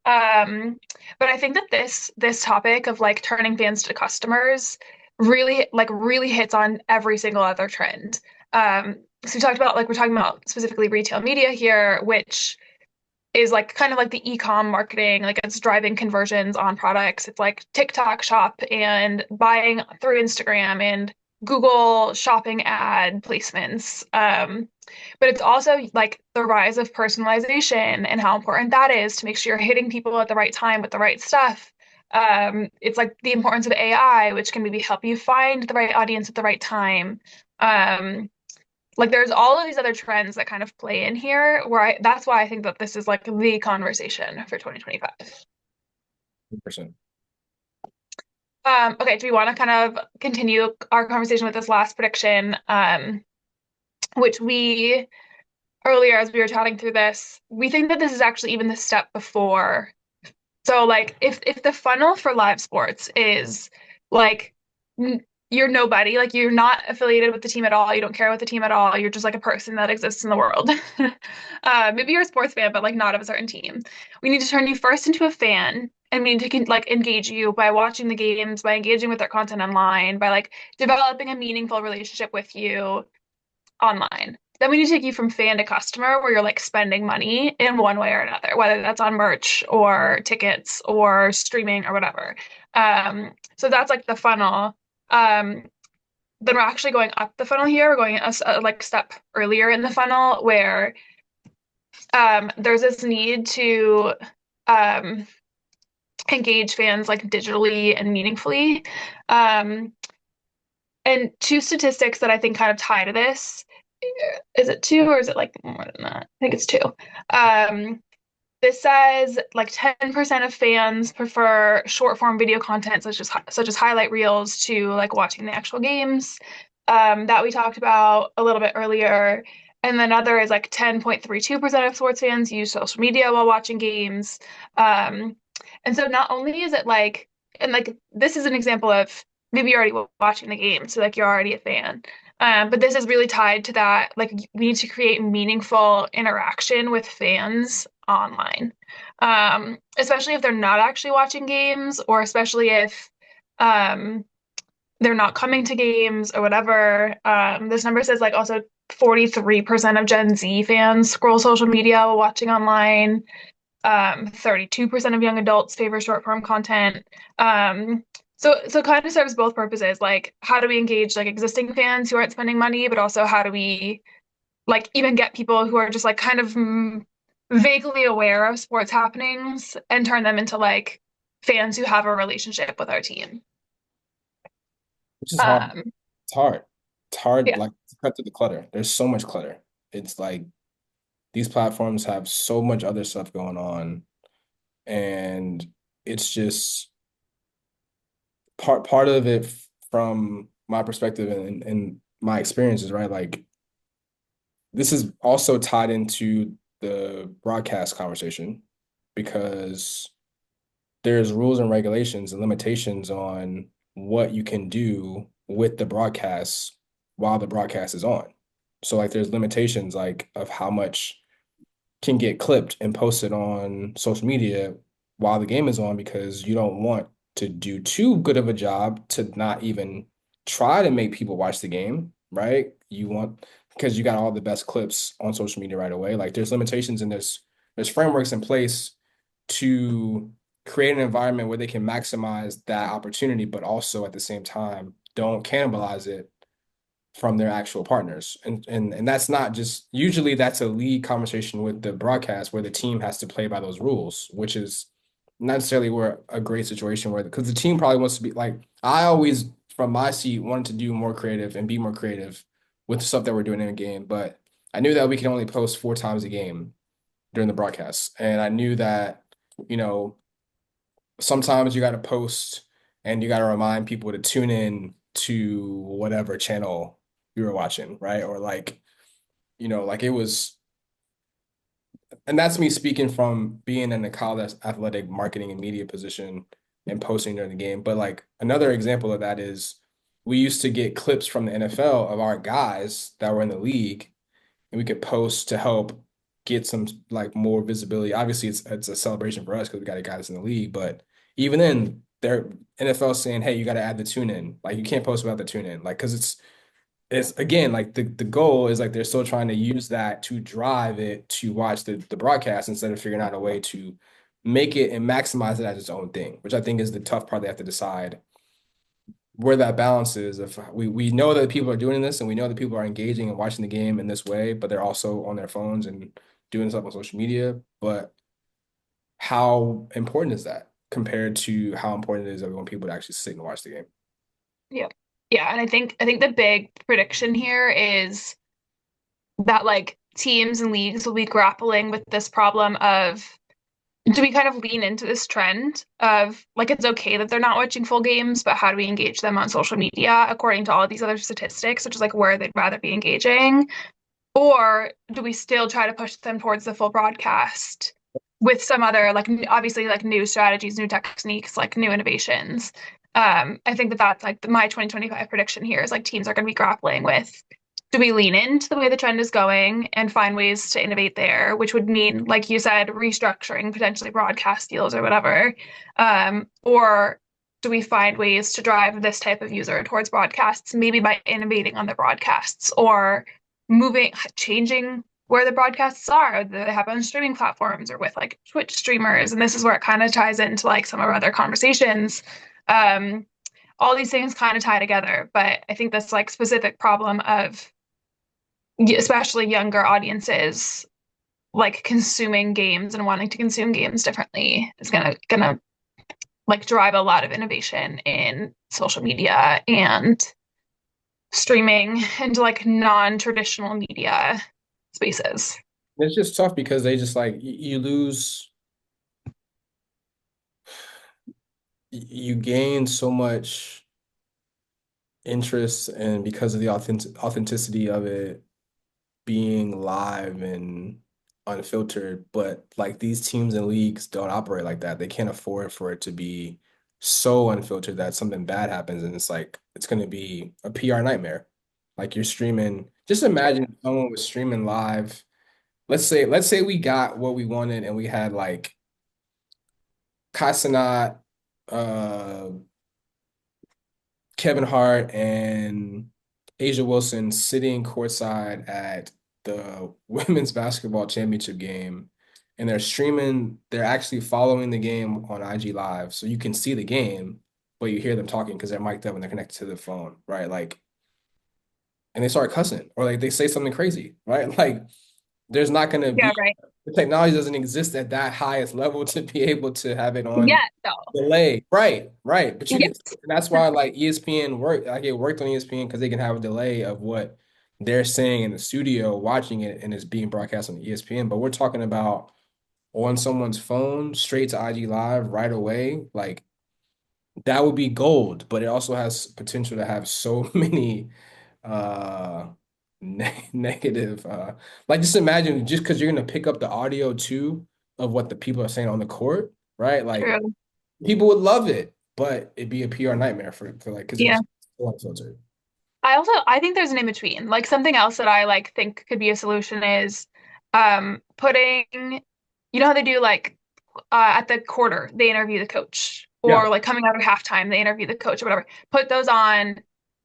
Um, but I think that this topic of like turning fans to customers really hits on every single other trend. So we talked about like we're talking about specifically retail media here, which is like kind of like the e-com marketing, like it's driving conversions on products. It's like TikTok shop and buying through Instagram and Google shopping ad placements. But it's also like the rise of personalization and how important that is to make sure you're hitting people at the right time with the right stuff. It's like the importance of AI, which can maybe help you find the right audience at the right time. Um, like there's all of these other trends that kind of play in here where that's why I think that this is like the conversation for 2025. 100%. Okay, do we want to kind of continue our conversation with this last prediction, which we earlier as we were chatting through this, we think that this is actually even the step before. So like if the funnel for live sports is like you're nobody, like you're not affiliated with the team at all, you don't care about the team at all, you're just like a person that exists in the world. Maybe you're a sports fan, but like not of a certain team. We need to turn you first into a fan, and we need to like engage you by watching the games, by engaging with their content online, by like developing a meaningful relationship with you online. Then we need to take you from fan to customer where you're like spending money in one way or another, whether that's on merch or tickets or streaming or whatever. So that's like the funnel. Um, then we're actually going up the funnel here. We're going a like step earlier in the funnel where there's this need to um, engage fans like digitally and meaningfully. Um, and two statistics that I think kind of tie to this. Is it two or is it like more than that? I think it's two. Um, this says like 10% of fans prefer short form video content such as highlight reels to like watching the actual games that we talked about a little bit earlier. And then other is like 10.32% of sports fans use social media while watching games. And so not only is it like, and like this is an example of maybe you're already watching the game, so like you're already a fan. But this is really tied to that. Like we need to create meaningful interaction with fans online, especially if they're not actually watching games, or especially if um, they're not coming to games or whatever. This number says like also 43% of Gen Z fans scroll social media while watching online. 32% of young adults favor short form content. So it kind of serves both purposes. Like, how do we engage like existing fans who aren't spending money, but also how do we like even get people who are just like kind of vaguely aware of sports happenings and turn them into like fans who have a relationship with our team. which is hard. Um, It's hard. It's hard, yeah, like to cut through the clutter. There's so much clutter. It's like these platforms have so much other stuff going on, and it's just part of it from my perspective and my experiences, right? Like this is also tied into the broadcast conversation because there's rules and regulations and limitations on what you can do with the broadcast while the broadcast is on. So like there's limitations like of how much can get clipped and posted on social media while the game is on because you don't want to do too good of a job to not even try to make people watch the game, right? You want because you got all the best clips on social media right away. Like there's limitations and there's frameworks in place to create an environment where they can maximize that opportunity, but also at the same time don't cannibalize it from their actual partners. And that's not just usually that's a lead conversation with the broadcast where the team has to play by those rules, which is not necessarily where a great situation where because the team probably wants to be like I always from my seat wanted to do more creative and be more creative with the stuff that we're doing in a game, but I knew that we can only post 4 times a game during the broadcast. And I knew that, you know, sometimes you got to post and you got to remind people to tune in to whatever channel you were watching, right? Or like, like it was, and that's me speaking from being in the college athletic marketing and media position and posting during the game. But like another example of that is we used to get clips from the NFL of our guys that were in the league and we could post to help get some like more visibility. Obviously, it's a celebration for us because we got guys in the league, but even then, they're NFL saying, "Hey, you got to add the tune in. Like you can't post without the tune in. Like because it's again like the goal is like they're still trying to use that to drive it to watch the broadcast instead of figuring out a way to make it and maximize it as its own thing, which I think is the tough part they have to decide where that balance is. If we know that people are doing this and we know that people are engaging and watching the game in this way, but they're also on their phones and doing stuff on social media. But how important is that compared to how important it is that we want people to actually sit and watch the game? yeah, yeah. And I think the big prediction here is that like teams and leagues will be grappling with this problem of do we kind of lean into this trend of like it's okay that they're not watching full games, but how do we engage them on social media according to all of these other statistics, which is like where they'd rather be engaging? Or do we still try to push them towards the full broadcast with some other like obviously like new strategies, new techniques, like new innovations? I think that that's like my 2025 prediction here is like teams are going to be grappling with do we lean into the way the trend is going and find ways to innovate there, which would mean, like you said, restructuring potentially broadcast deals or whatever, or do we find ways to drive this type of user towards broadcasts, maybe by innovating on the broadcasts or changing where the broadcasts are that they have on streaming platforms or with like Twitch streamers. And this is where it kind of ties into like some of our other conversations. Um, all these things kind of tie together, but I think this like specific problem of especially younger audiences like consuming games and wanting to consume games differently is gonna like drive a lot of innovation in social media and streaming into like non-traditional media spaces. It's just tough because they just like you lose, you gain so much interest, and because of the authenticity of it being live and unfiltered, but like these teams and leagues don't operate like that. They can't afford for it to be so unfiltered that something bad happens and it's like it's gonna be a PR nightmare. Like you're streaming. Just imagine if someone was streaming live. Let's say we got what we wanted and we had like Casanat, uh, Kevin Hart, and Asia Wilson sitting courtside at the women's basketball championship game, and they're streaming. They're actually following the game on IG Live, so you can see the game, but you hear them talking because they're mic'd up and they're connected to the phone, right? Like, and they start cussing or like they say something crazy, right? Like, there's not going to Yeah, be right. the technology doesn't exist at that highest level to be able to have it on Yeah, though. delay. Right, right. But you can, Yes. and that's why like ESPN work, like it worked on ESPN because they can have a delay of what they're saying in the studio, watching it, and it's being broadcast on ESPN. But we're talking about on someone's phone, straight to IG Live right away. Like that would be gold, but it also has potential to have so many uh negative like just imagine just because you're gonna pick up the audio too of what the people are saying on the court, right? Like True. people would love it, but it'd be a PR nightmare for like because Yeah. it's so unfiltered. I think there's an in between. Like something else that I like think could be a solution is putting you know how they do like at the quarter they interview the coach Yeah. or like coming out of halftime they interview the coach or whatever. Put those on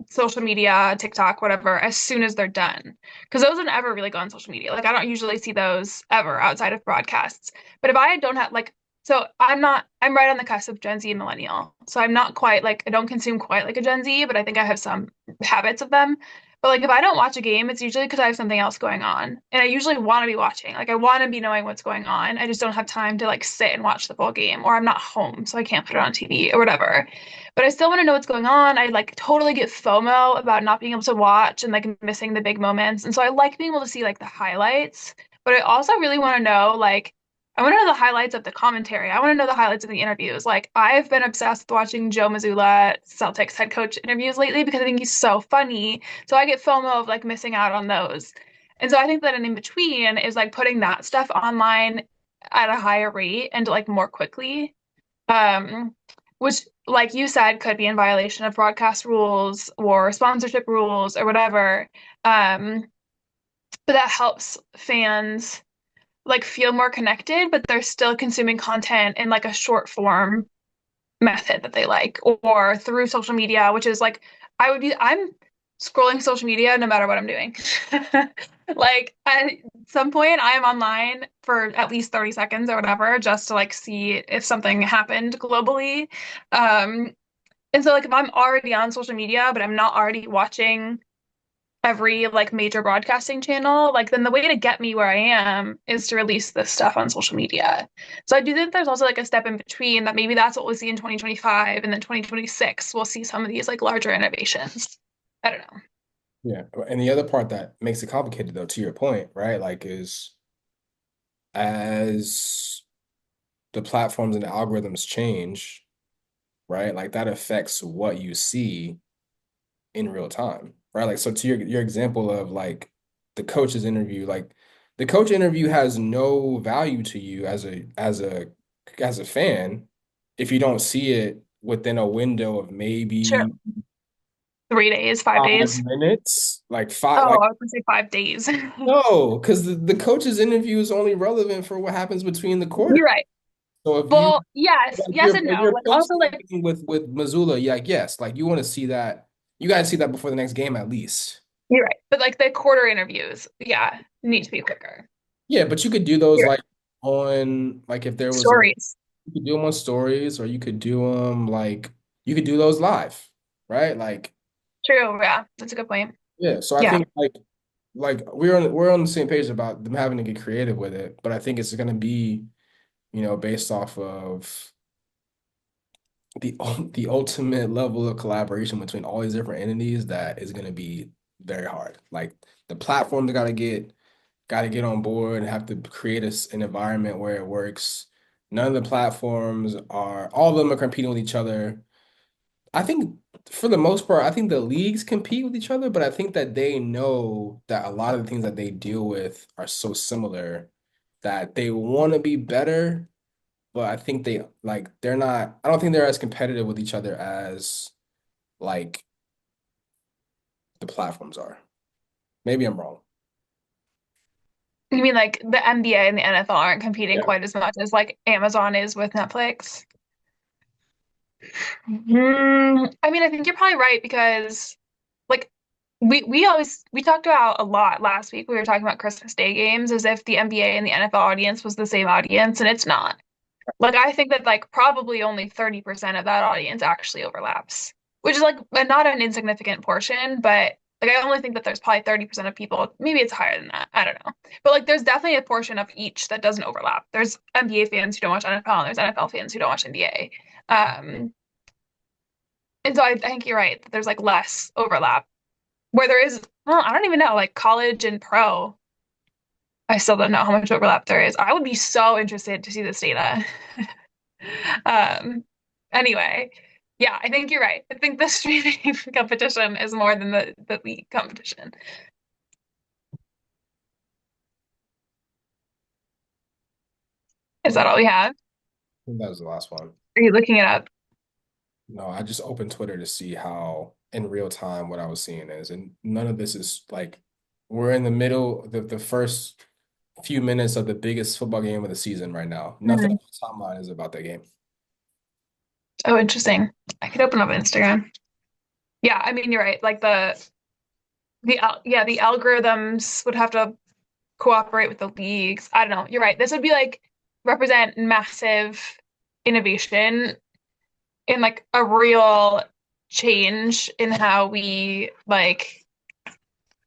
social media, TikTok, whatever, as soon as they're done. Because those don't ever really go on social media. Like I don't usually see those ever outside of broadcasts. But if I don't have like, so I'm right on the cusp of Gen Z and millennial. So I'm not quite like, I don't consume quite like a Gen Z, but I think I have some habits of them. But like if I don't watch a game, it's usually because I have something else going on. And I usually want to be watching. Like I want to be knowing what's going on. I just don't have time to like sit and watch the full game, or I'm not home, so I can't put it on TV or whatever, but I still want to know what's going on. I like totally get FOMO about not being able to watch and like missing the big moments. And so I like being able to see like the highlights, but I also really want to know like I want to know the highlights of the commentary. I want to know the highlights of the interviews. Like I've been obsessed with watching Joe Mazzulla, Celtics head coach interviews lately because I think he's so funny. So I get FOMO of like missing out on those. And so I think that an in between is like putting that stuff online at a higher rate and like more quickly, um, which, like you said, could be in violation of broadcast rules or sponsorship rules or whatever. Um, but that helps fans like feel more connected, but they're still consuming content in like a short form method that they like, or through social media, which is like I'm scrolling social media no matter what I'm doing. Like at some point I am online for at least 30 seconds or whatever just to like see if something happened globally. Um, and so like if I'm already on social media, but I'm not already watching every like major broadcasting channel, like then the way to get me where I am is to release this stuff on social media. So I do think there's also like a step in between that maybe that's what we'll see in 2025 and then 2026 we'll see some of these like larger innovations. I don't know. Yeah. And the other part that makes it complicated though, to your point, right? Like is as the platforms and the algorithms change, right? Like that affects what you see in real time, right? Like, so to your example of like the coach's interview, like the coach interview has no value to you as a fan if you don't see it within a window of Sure. maybe 3 days, 5 days. 5 minutes, like five, Oh, like I was gonna say 5 days. no, because the coach's interview is only relevant for what happens between the You're quarters. right. So if you Well, yes, if yes you're and if no. you're Like post also like interviewing with Missoula, yeah, like yes, like you want to see that. You got to see that before the next game at least. you're right. But like the quarter interviews, yeah, need to be quicker. Yeah, but you could do those You're like right. on like if there was a Stories. you could do them on stories or you could do them like you could do those live, right? Like True, yeah. That's a good point. yeah, so I Yeah. think like we're on the same page about them having to get creative with it, but I think it's going to be, based off of the ultimate level of collaboration between all these different entities that is going to be very hard. Like the platforms got to get on board and have to create an environment where it works. None of the platforms are, all of them are competing with each other. I think for the most part, I think the leagues compete with each other, but I think that they know that a lot of the things that they deal with are so similar that they want to be better, but I think they're not. I don't think they're as competitive with each other as like the platforms are. Maybe I'm wrong. You mean like the NBA and the NFL aren't competing Yeah. quite as much as like Amazon is with Netflix? I mean, I think you're probably right because like we talked about a lot last week. We were talking about Christmas Day games as if the NBA and the NFL audience was the same audience, and it's not. Like I think that like probably only 30% of that audience actually overlaps, which is like not an insignificant portion, but like I only think that there's probably 30% of people, maybe it's higher than that. I don't know. But like there's definitely a portion of each that doesn't overlap. There's NBA fans who don't watch NFL, and there's NFL fans who don't watch NBA. And so I think you're right that there's like less overlap. Where there is, well, I don't even know, like college and pro. I still don't know how much overlap there is. I would be so interested to see this data. Um, anyway, yeah, I think you're right. I think the streaming competition is more than the league competition. Is that all we have? I think that was the last one. Are you looking it up? No, I just opened Twitter to see how in real time what I was seeing is, and none of this is like we're in the middle, the first few minutes of the biggest football game of the season right now. Nothing Hmm. on the timeline is about that game. Oh, interesting. I could open up Instagram. Yeah, I mean, you're right. Like the algorithms would have to cooperate with the leagues. I don't know. You're right. This would be like represent massive innovation in like a real change in how we like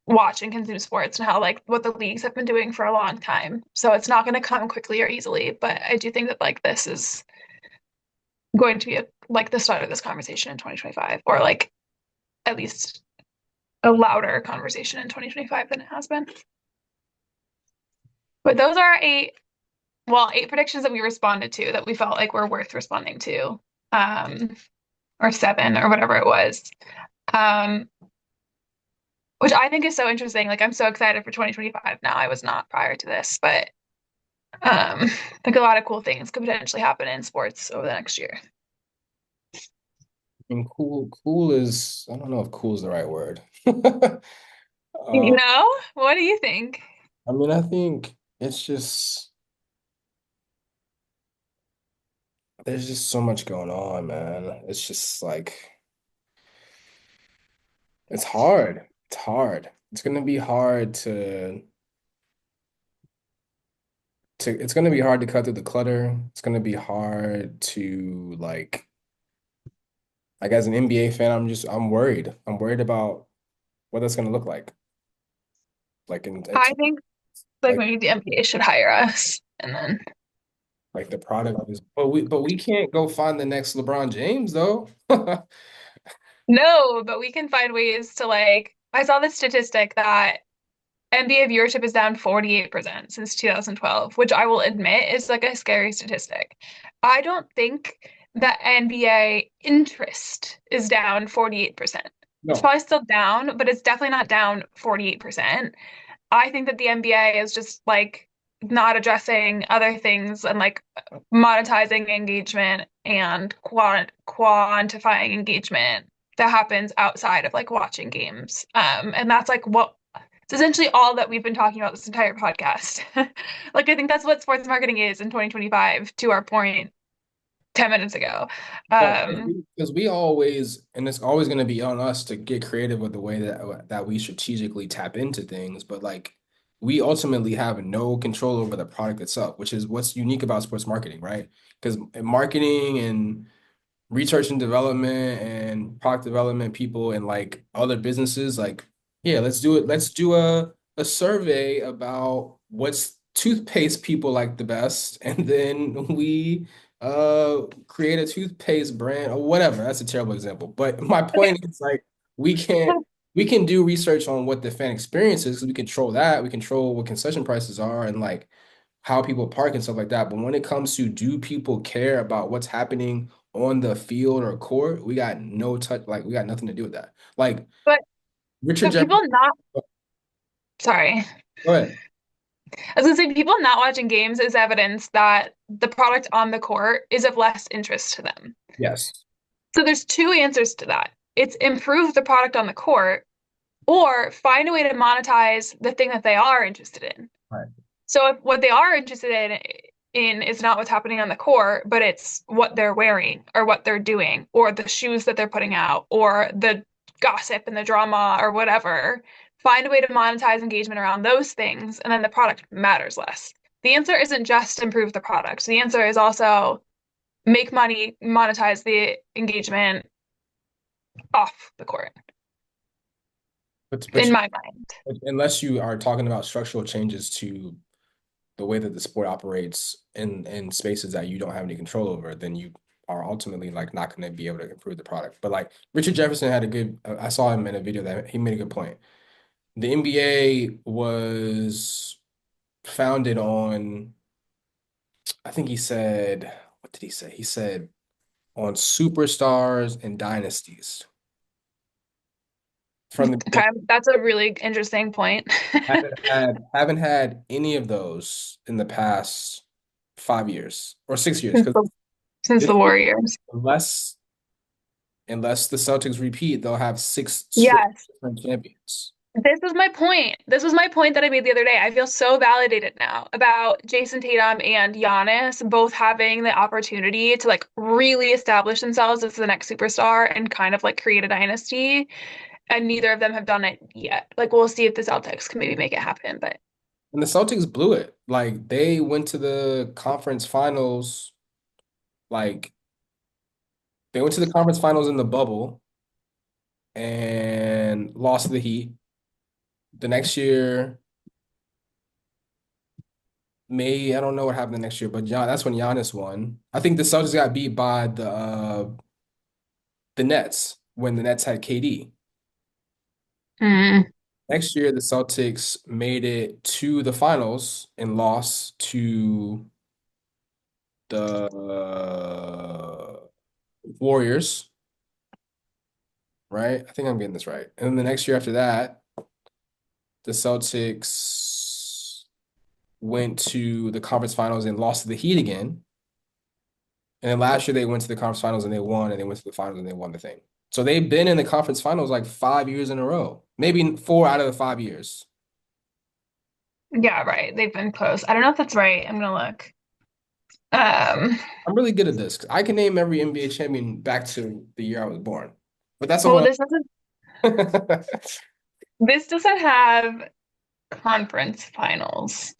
watch and consume sports and how like what the leagues have been doing for a long time. So it's not going to come quickly or easily, but I do think that like this is going to be like the start of this conversation in 2025 or like at least a louder conversation in 2025 than it has been. But those are eight predictions that we responded to that we felt like were worth responding to. Um, or seven or whatever it was. Um, which I think is so interesting. Like I'm so excited for 2025 now. I was not prior to this, but I think a lot of cool things could potentially happen in sports over the next year. And cool is I don't know if cool is the right word. You Uh, know? What do you think? I mean, I think it's just there's just so much going on, man. It's just like it's hard. It's hard. It's gonna be hard to it's gonna be hard to cut through the clutter. It's gonna be hard to like as an NBA fan, I'm worried. I'm worried about what that's gonna look like. Like in I think like like maybe the NBA should hire us and then like the product is but we can't go find the next LeBron James though. no, but we can find ways to like I saw this statistic that NBA viewership is down 48% since 2012, which I will admit is like a scary statistic. I don't think that NBA interest is down 48%. It's No. probably still down, but it's definitely not down 48%. I think that the NBA is just like not addressing other things and like monetizing engagement and quantifying engagement that happens outside of like watching games. And that's like what it's essentially all that we've been talking about this entire podcast. Like I think that's what sports marketing is in 2025, to our point 10 minutes ago. But Um, because we always, and it's always going to be on us to get creative with the way that we strategically tap into things. But like, we ultimately have no control over the product itself, which is what's unique about sports marketing, right? Because marketing and research and development and product development people and like other businesses like yeah, let's do it, let's do a survey about what's toothpaste people like the best and then we create a toothpaste brand or whatever. That's a terrible example, but my okay, point is like we can't we can do research on what the fan experience is because we control that, we control what concession prices are and like how people park and stuff like that. But when it comes to do people care about what's happening on the field or court, we got no touch, like we got nothing to do with that. Like but Richard but people Jefferson, not sorry. go ahead. I was gonna say people not watching games is evidence that the product on the court is of less interest to them. Yes. So there's two answers to that. It's improve the product on the court or find a way to monetize the thing that they are interested in. Right. So if what they are interested in is not what's happening on the court, but it's what they're wearing or what they're doing or the shoes that they're putting out or the gossip and the drama or whatever, find a way to monetize engagement around those things, and then the product matters less. The answer isn't just improve the product. The answer is also make money, monetize the engagement off the court, But in you, my mind. unless you are talking about structural changes to the way that the sport operates in spaces that you don't have any control over, then you are ultimately like not going to be able to improve the product. But like Richard Jefferson had a good, I saw him in a video that he made a good point. The NBA was founded on, I think he said, what did he say? He said on superstars and dynasties. From the Okay, beginning, that's a really interesting point. haven't had any of those in the past 5 years or 6 years. since Because the, since the Warriors. unless the Celtics repeat, they'll have six straight Yes. different champions. This was my point. This was my point that I made the other day. I feel so validated now about Jason Tatum and Giannis both having the opportunity to like really establish themselves as the next superstar and kind of like create a dynasty. And neither of them have done it yet. Like we'll see if the Celtics can maybe make it happen. But And the Celtics blew it. Like they went to the conference finals. Like they went to the conference finals in the bubble and lost to the Heat. The next year, I don't know what happened the next year, but that's when Giannis won. I think the Celtics got beat by the Nets when the Nets had KD. mm, Next year, the Celtics made it to the finals and lost to the Warriors, right? I think I'm getting this right. And then the next year after that, the Celtics went to the conference finals and lost to the Heat again. And then last year they went to the conference finals and they won, and they went to the finals and they won the thing. So they've been in the conference finals like 5 years in a row, maybe 4 out of the 5 years. yeah, right. They've been close. I don't know if that's right. I'm gonna look. Um, I'm really good at this. I can name every NBA champion back to the year I was born, but that's a well, whole. this doesn't have conference finals.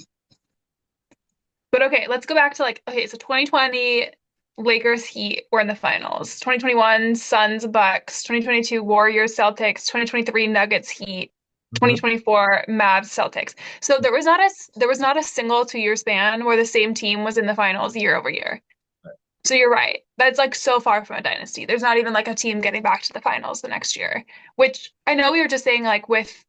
But okay, let's go back to like, okay, so 2020 Lakers Heat were in the finals. 2021 Suns Bucks, 2022 Warriors Celtics, 2023 Nuggets Heat, Mhm. 2024 Mavs Celtics. So there was not a single 2 year span where the same team was in the finals year over year. So you're right. That's like so far from a dynasty. There's not even like a team getting back to the finals the next year, which I know we were just saying like with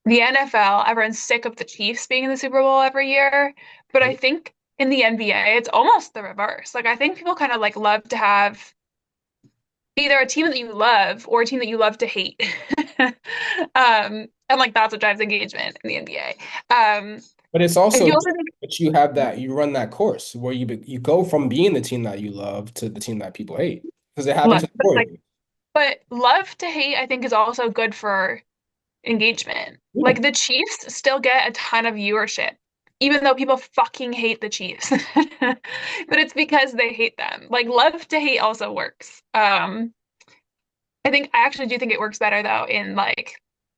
the NFL, everyone's sick of the Chiefs being in the Super Bowl every year, but I think in the NBA, it's almost the reverse. Like I think people kind of like love to have either a team that you love or a team that you love to hate. And like that's what drives engagement in the NBA. But it's I do also also think, that you have that you run that course where you go from being the team that you love to the team that people hate because it happened love, to the but it's like, Warriors. but love to hate, I think is also good for engagement. Yeah. Like the Chiefs still get a ton of viewership, even though people fucking hate the Chiefs. But it's because they hate them. Like love to hate also works. I actually do think it works better though in like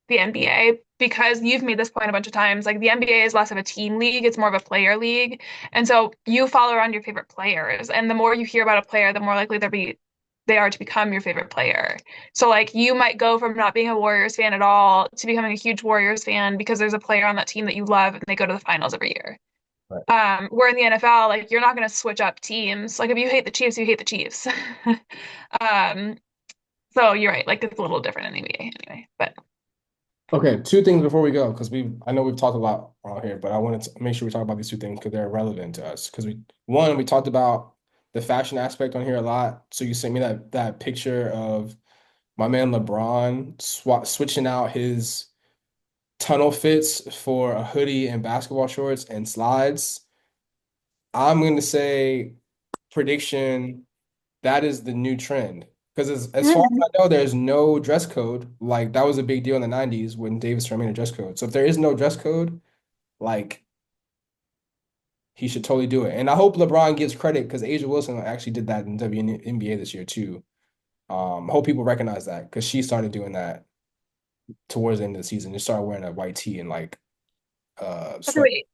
the NBA because you've made this point a bunch of times. Like the NBA is less of a team league, it's more of a player league. And so you follow around your favorite players. And the more you hear about a player, the more likely they are to become your favorite player. So like you might go from not being a Warriors fan at all to becoming a huge Warriors fan because there's a player on that team that you love and they go to the finals every year. Right. Where in the NFL, like you're not going to switch up teams. Like if you hate the Chiefs, you hate the Chiefs. um, so you're right. Like it's a little different in the NBA anyway. But Okay, two things before we go, because I know we've talked a lot around here, but I wanted to make sure we talk about these two things because they're relevant to us. Because we talked about the fashion aspect on here a lot. So you sent me that picture of my man LeBron switching out his tunnel fits for a hoodie and basketball shorts and slides, I'm going to say prediction that is the new trend. Because as far as Mhm. I know, there's no dress code. Like that was a big deal in the 90s when Davis made a dress code. So if there is no dress code, like he should totally do it. And I hope LeBron gives credit because Asia Wilson actually did that in WNBA this year too. I hope people recognize that because she started doing that towards the end of the season. Just started wearing a white tee and like Okay, sweat. wait.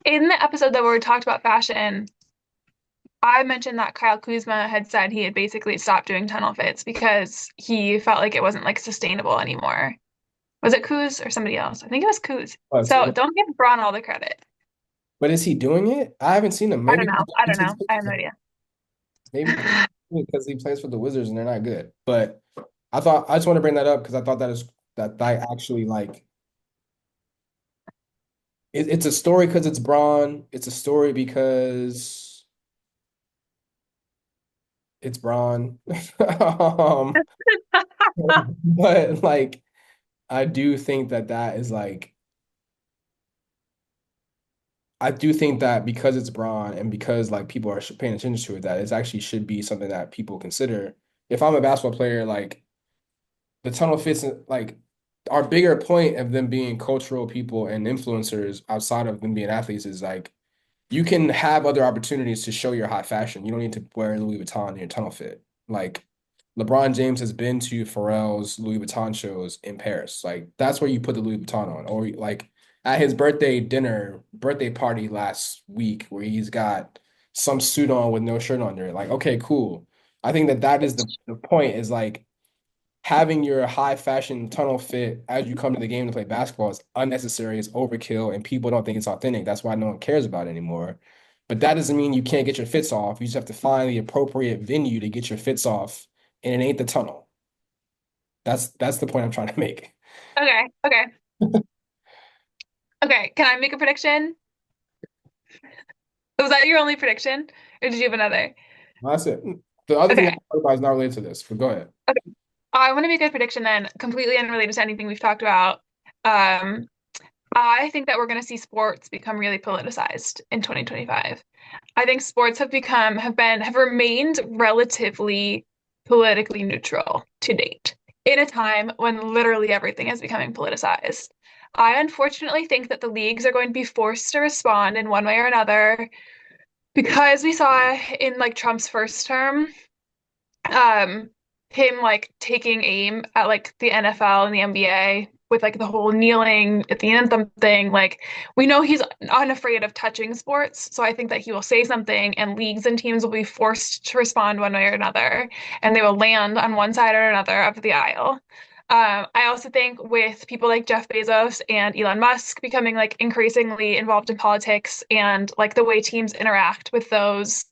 In the episode that where we talked about fashion, I mentioned that Kyle Kuzma had said he had basically stopped doing tunnel fits because he felt like it wasn't like sustainable anymore. Was it Kuz or somebody else? I think it was Kuz. But, So don't give Braun all the credit. but is he doing it? I haven't seen him. I don't Maybe know. I he don't takes know. I have pictures no of it. idea. Maybe because he plays for the Wizards and they're not good. But I just want to bring that up because I thought that actually like it's a story because it's Braun. It's a story because it's Braun. um, but like I do think that is like I do think that because it's Braun and because like people are paying attention to it, that it actually should be something that people consider. If I'm a basketball player, like the tunnel fits in, like our bigger point of them being cultural people and influencers outside of them being athletes is like you can have other opportunities to show your high fashion. You don't need to wear Louis Vuitton in your tunnel fit. Like LeBron James has been to Pharrell's Louis Vuitton shows in Paris. Like that's where you put the Louis Vuitton on. Or like at his birthday party last week, where he's got some suit on with no shirt under. Like, okay, cool. I think that is the point is like having your high fashion tunnel fit as you come to the game to play basketball is unnecessary, it's overkill, and people don't think it's authentic. That's why no one cares about it anymore. But that doesn't mean you can't get your fits off. You just have to find the appropriate venue to get your fits off, and it ain't the tunnel. That's the point I'm trying to make. Okay. Okay. Okay. Can I make a prediction? Was that your only prediction? Or did you have another? That's it. The other thing I Okay. talked about is not related to this, but go ahead. Okay. I want to make a prediction then, completely unrelated to anything we've talked about. Um, I think that we're going to see sports become really politicized in 2025. I think sports have remained relatively politically neutral to date in a time when literally everything is becoming politicized. I unfortunately think that the leagues are going to be forced to respond in one way or another because we saw in like Trump's first term, um, him like taking aim at like the NFL and the NBA with like the whole kneeling at the anthem thing. Like we know he's unafraid of touching sports, so I think that he will say something, and leagues and teams will be forced to respond one way or another, and they will land on one side or another of the aisle. I also think with people like Jeff Bezos and Elon Musk becoming like increasingly involved in politics and like the way teams interact with those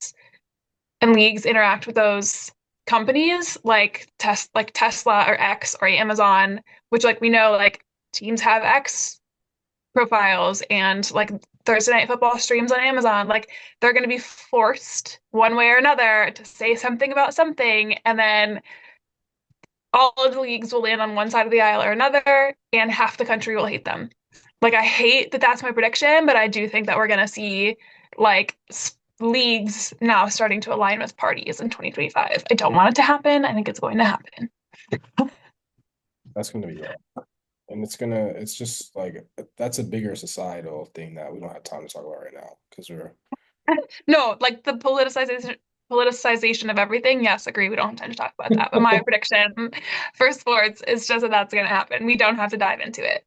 and leagues interact with those companies like Tesla or X or Amazon, which like we know like teams have X profiles and like Thursday Night Football streams on Amazon, like they're going to be forced one way or another to say something about something, and then all of the leagues will land on one side of the aisle or another, and half the country will hate them. Like I hate that that's my prediction, but I do think that we're going to see like leagues now starting to align with parties in 2025. I don't want it to happen. I think it's going to happen. That's going to be rough. And it's just like that's a bigger societal thing that we don't have time to talk about right now because we're No, like the politicization of everything. Yes, agree. We don't have time to talk about that. But my prediction for sports is just that that's going to happen. We don't have to dive into it.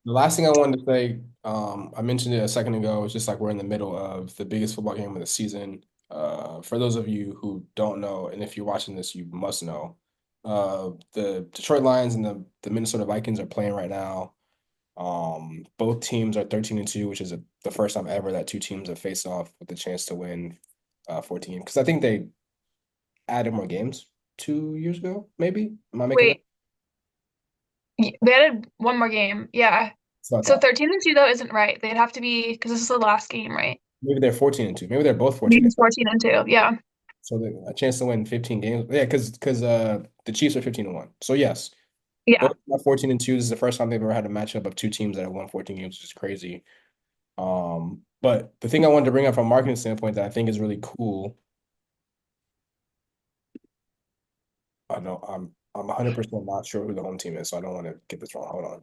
The last thing I wanted to say, I mentioned it a second ago, it's just like we're in the middle of the biggest football game of the season. For those of you who don't know, and if you're watching this, you must know, the Detroit Lions and the Minnesota Vikings are playing right now. Both teams are 13-2, which is the first time ever that two teams have faced off with the chance to win 14. Because I think they added more games 2 years ago, maybe. Am I making that? Wait, they added one more game. Yeah. So I So thought 13-2 though isn't right. They'd have to be because this is the last game, right? maybe they're 14-2. Maybe they're both 14. Maybe 14-2. Yeah. So a chance to win 15 games. Yeah, because the Chiefs are 15-1. So yes. Yeah. Both are 14-2. This is the first time they've ever had a matchup of two teams that have won 14 games, which is crazy. But the thing I wanted to bring up from a marketing standpoint that I think is really cool, I know I'm 100% not sure who the home team is, so I don't want to get this wrong. Hold on.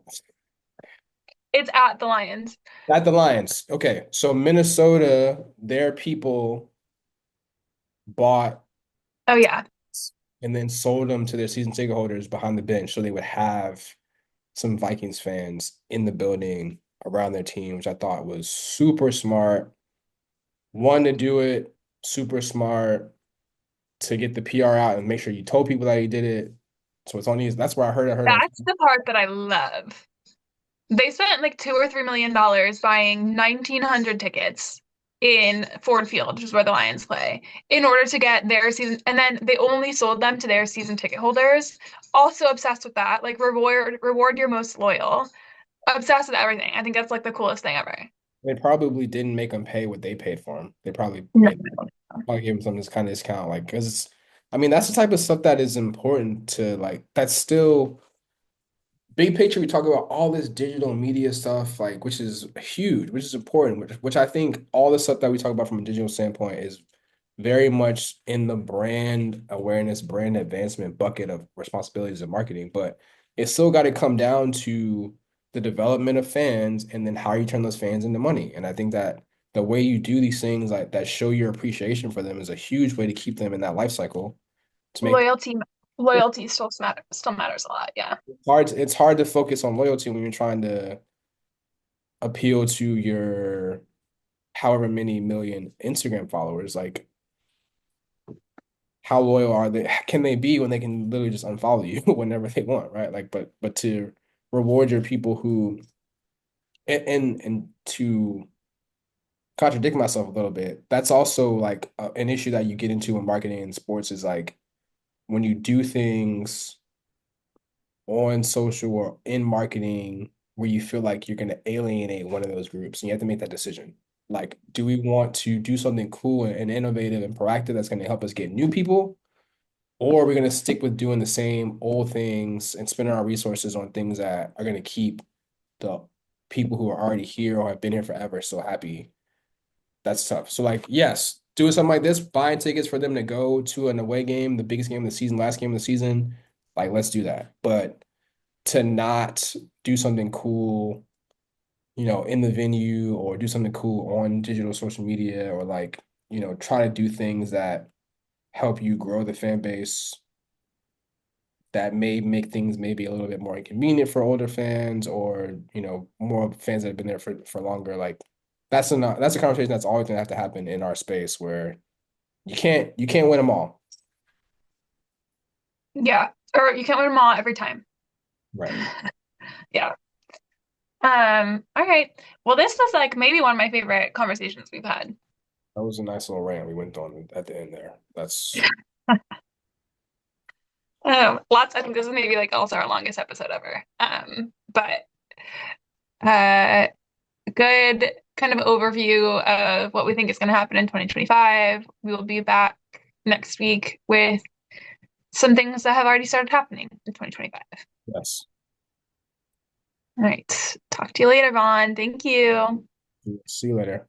It's at the Lions. At the Lions. Okay, so Minnesota, their people bought Oh yeah. and then sold them to their season ticket holders behind the bench, so they would have some Vikings fans in the building around their team, which I thought was super smart. One to do it, super smart to get the PR out and make sure you told people that you did it. So it's on these. That's where I heard on. That's the part that I love. They spent like $2 or $3 million buying 1,900 tickets in Ford Field, which is where the Lions play, in order to get their season. And then they only sold them to their season ticket holders. Also obsessed with that. Like reward your most loyal. Obsessed with everything. I think that's like the coolest thing ever. They probably didn't make them pay what they paid for them. They probably No. made probably gave them some this kind of discount, like because it's. I mean, that's the type of stuff that is important to like. That's still big picture. We talk about all this digital media stuff, like which is huge, which is important, which I think all the stuff that we talk about from a digital standpoint is very much in the brand awareness, brand advancement bucket of responsibilities of marketing, but it's still got to come down to the development of fans and then how you turn those fans into money. And I think that the way you do these things like that show your appreciation for them is a huge way to keep them in that life cycle to make Loyalty, loyalty still matters a lot. Yeah. it's hard to focus on loyalty when you're trying to appeal to your however many million Instagram followers. Like how loyal are they? Can they be when they can literally just unfollow you whenever they want, right? Like, but to reward your people who and to contradict myself a little bit, that's also like an issue that you get into in marketing and sports is like when you do things on social or in marketing where you feel like you're going to alienate one of those groups and you have to make that decision. Like, do we want to do something cool and innovative and proactive that's going to help us get new people? Or are we going to stick with doing the same old things and spending our resources on things that are going to keep the people who are already here or have been here forever so happy? That's tough. So, like, yes, doing something like this, buying tickets for them to go to an away game, the biggest game of the season, last game of the season, like, let's do that. But to not do something cool, in the venue or do something cool on digital social media or like, try to do things that help you grow the fan base that may make things maybe a little bit more inconvenient for older fans or, more fans that have been there for longer. Like that's a conversation that's always gonna have to happen in our space where you can't win them all. Yeah. Or you can't win them all every time. Right. Yeah. All right. Well, this was like maybe one of my favorite conversations we've had. That was a nice little rant we went on at the end there. That's I think this is maybe like also our longest episode ever. But uh good kind of overview of what we think is going to happen in 2025. We will be back next week with some things that have already started happening in 2025. yes. All right. Talk to you later, Vaughn. Thank you. See you later.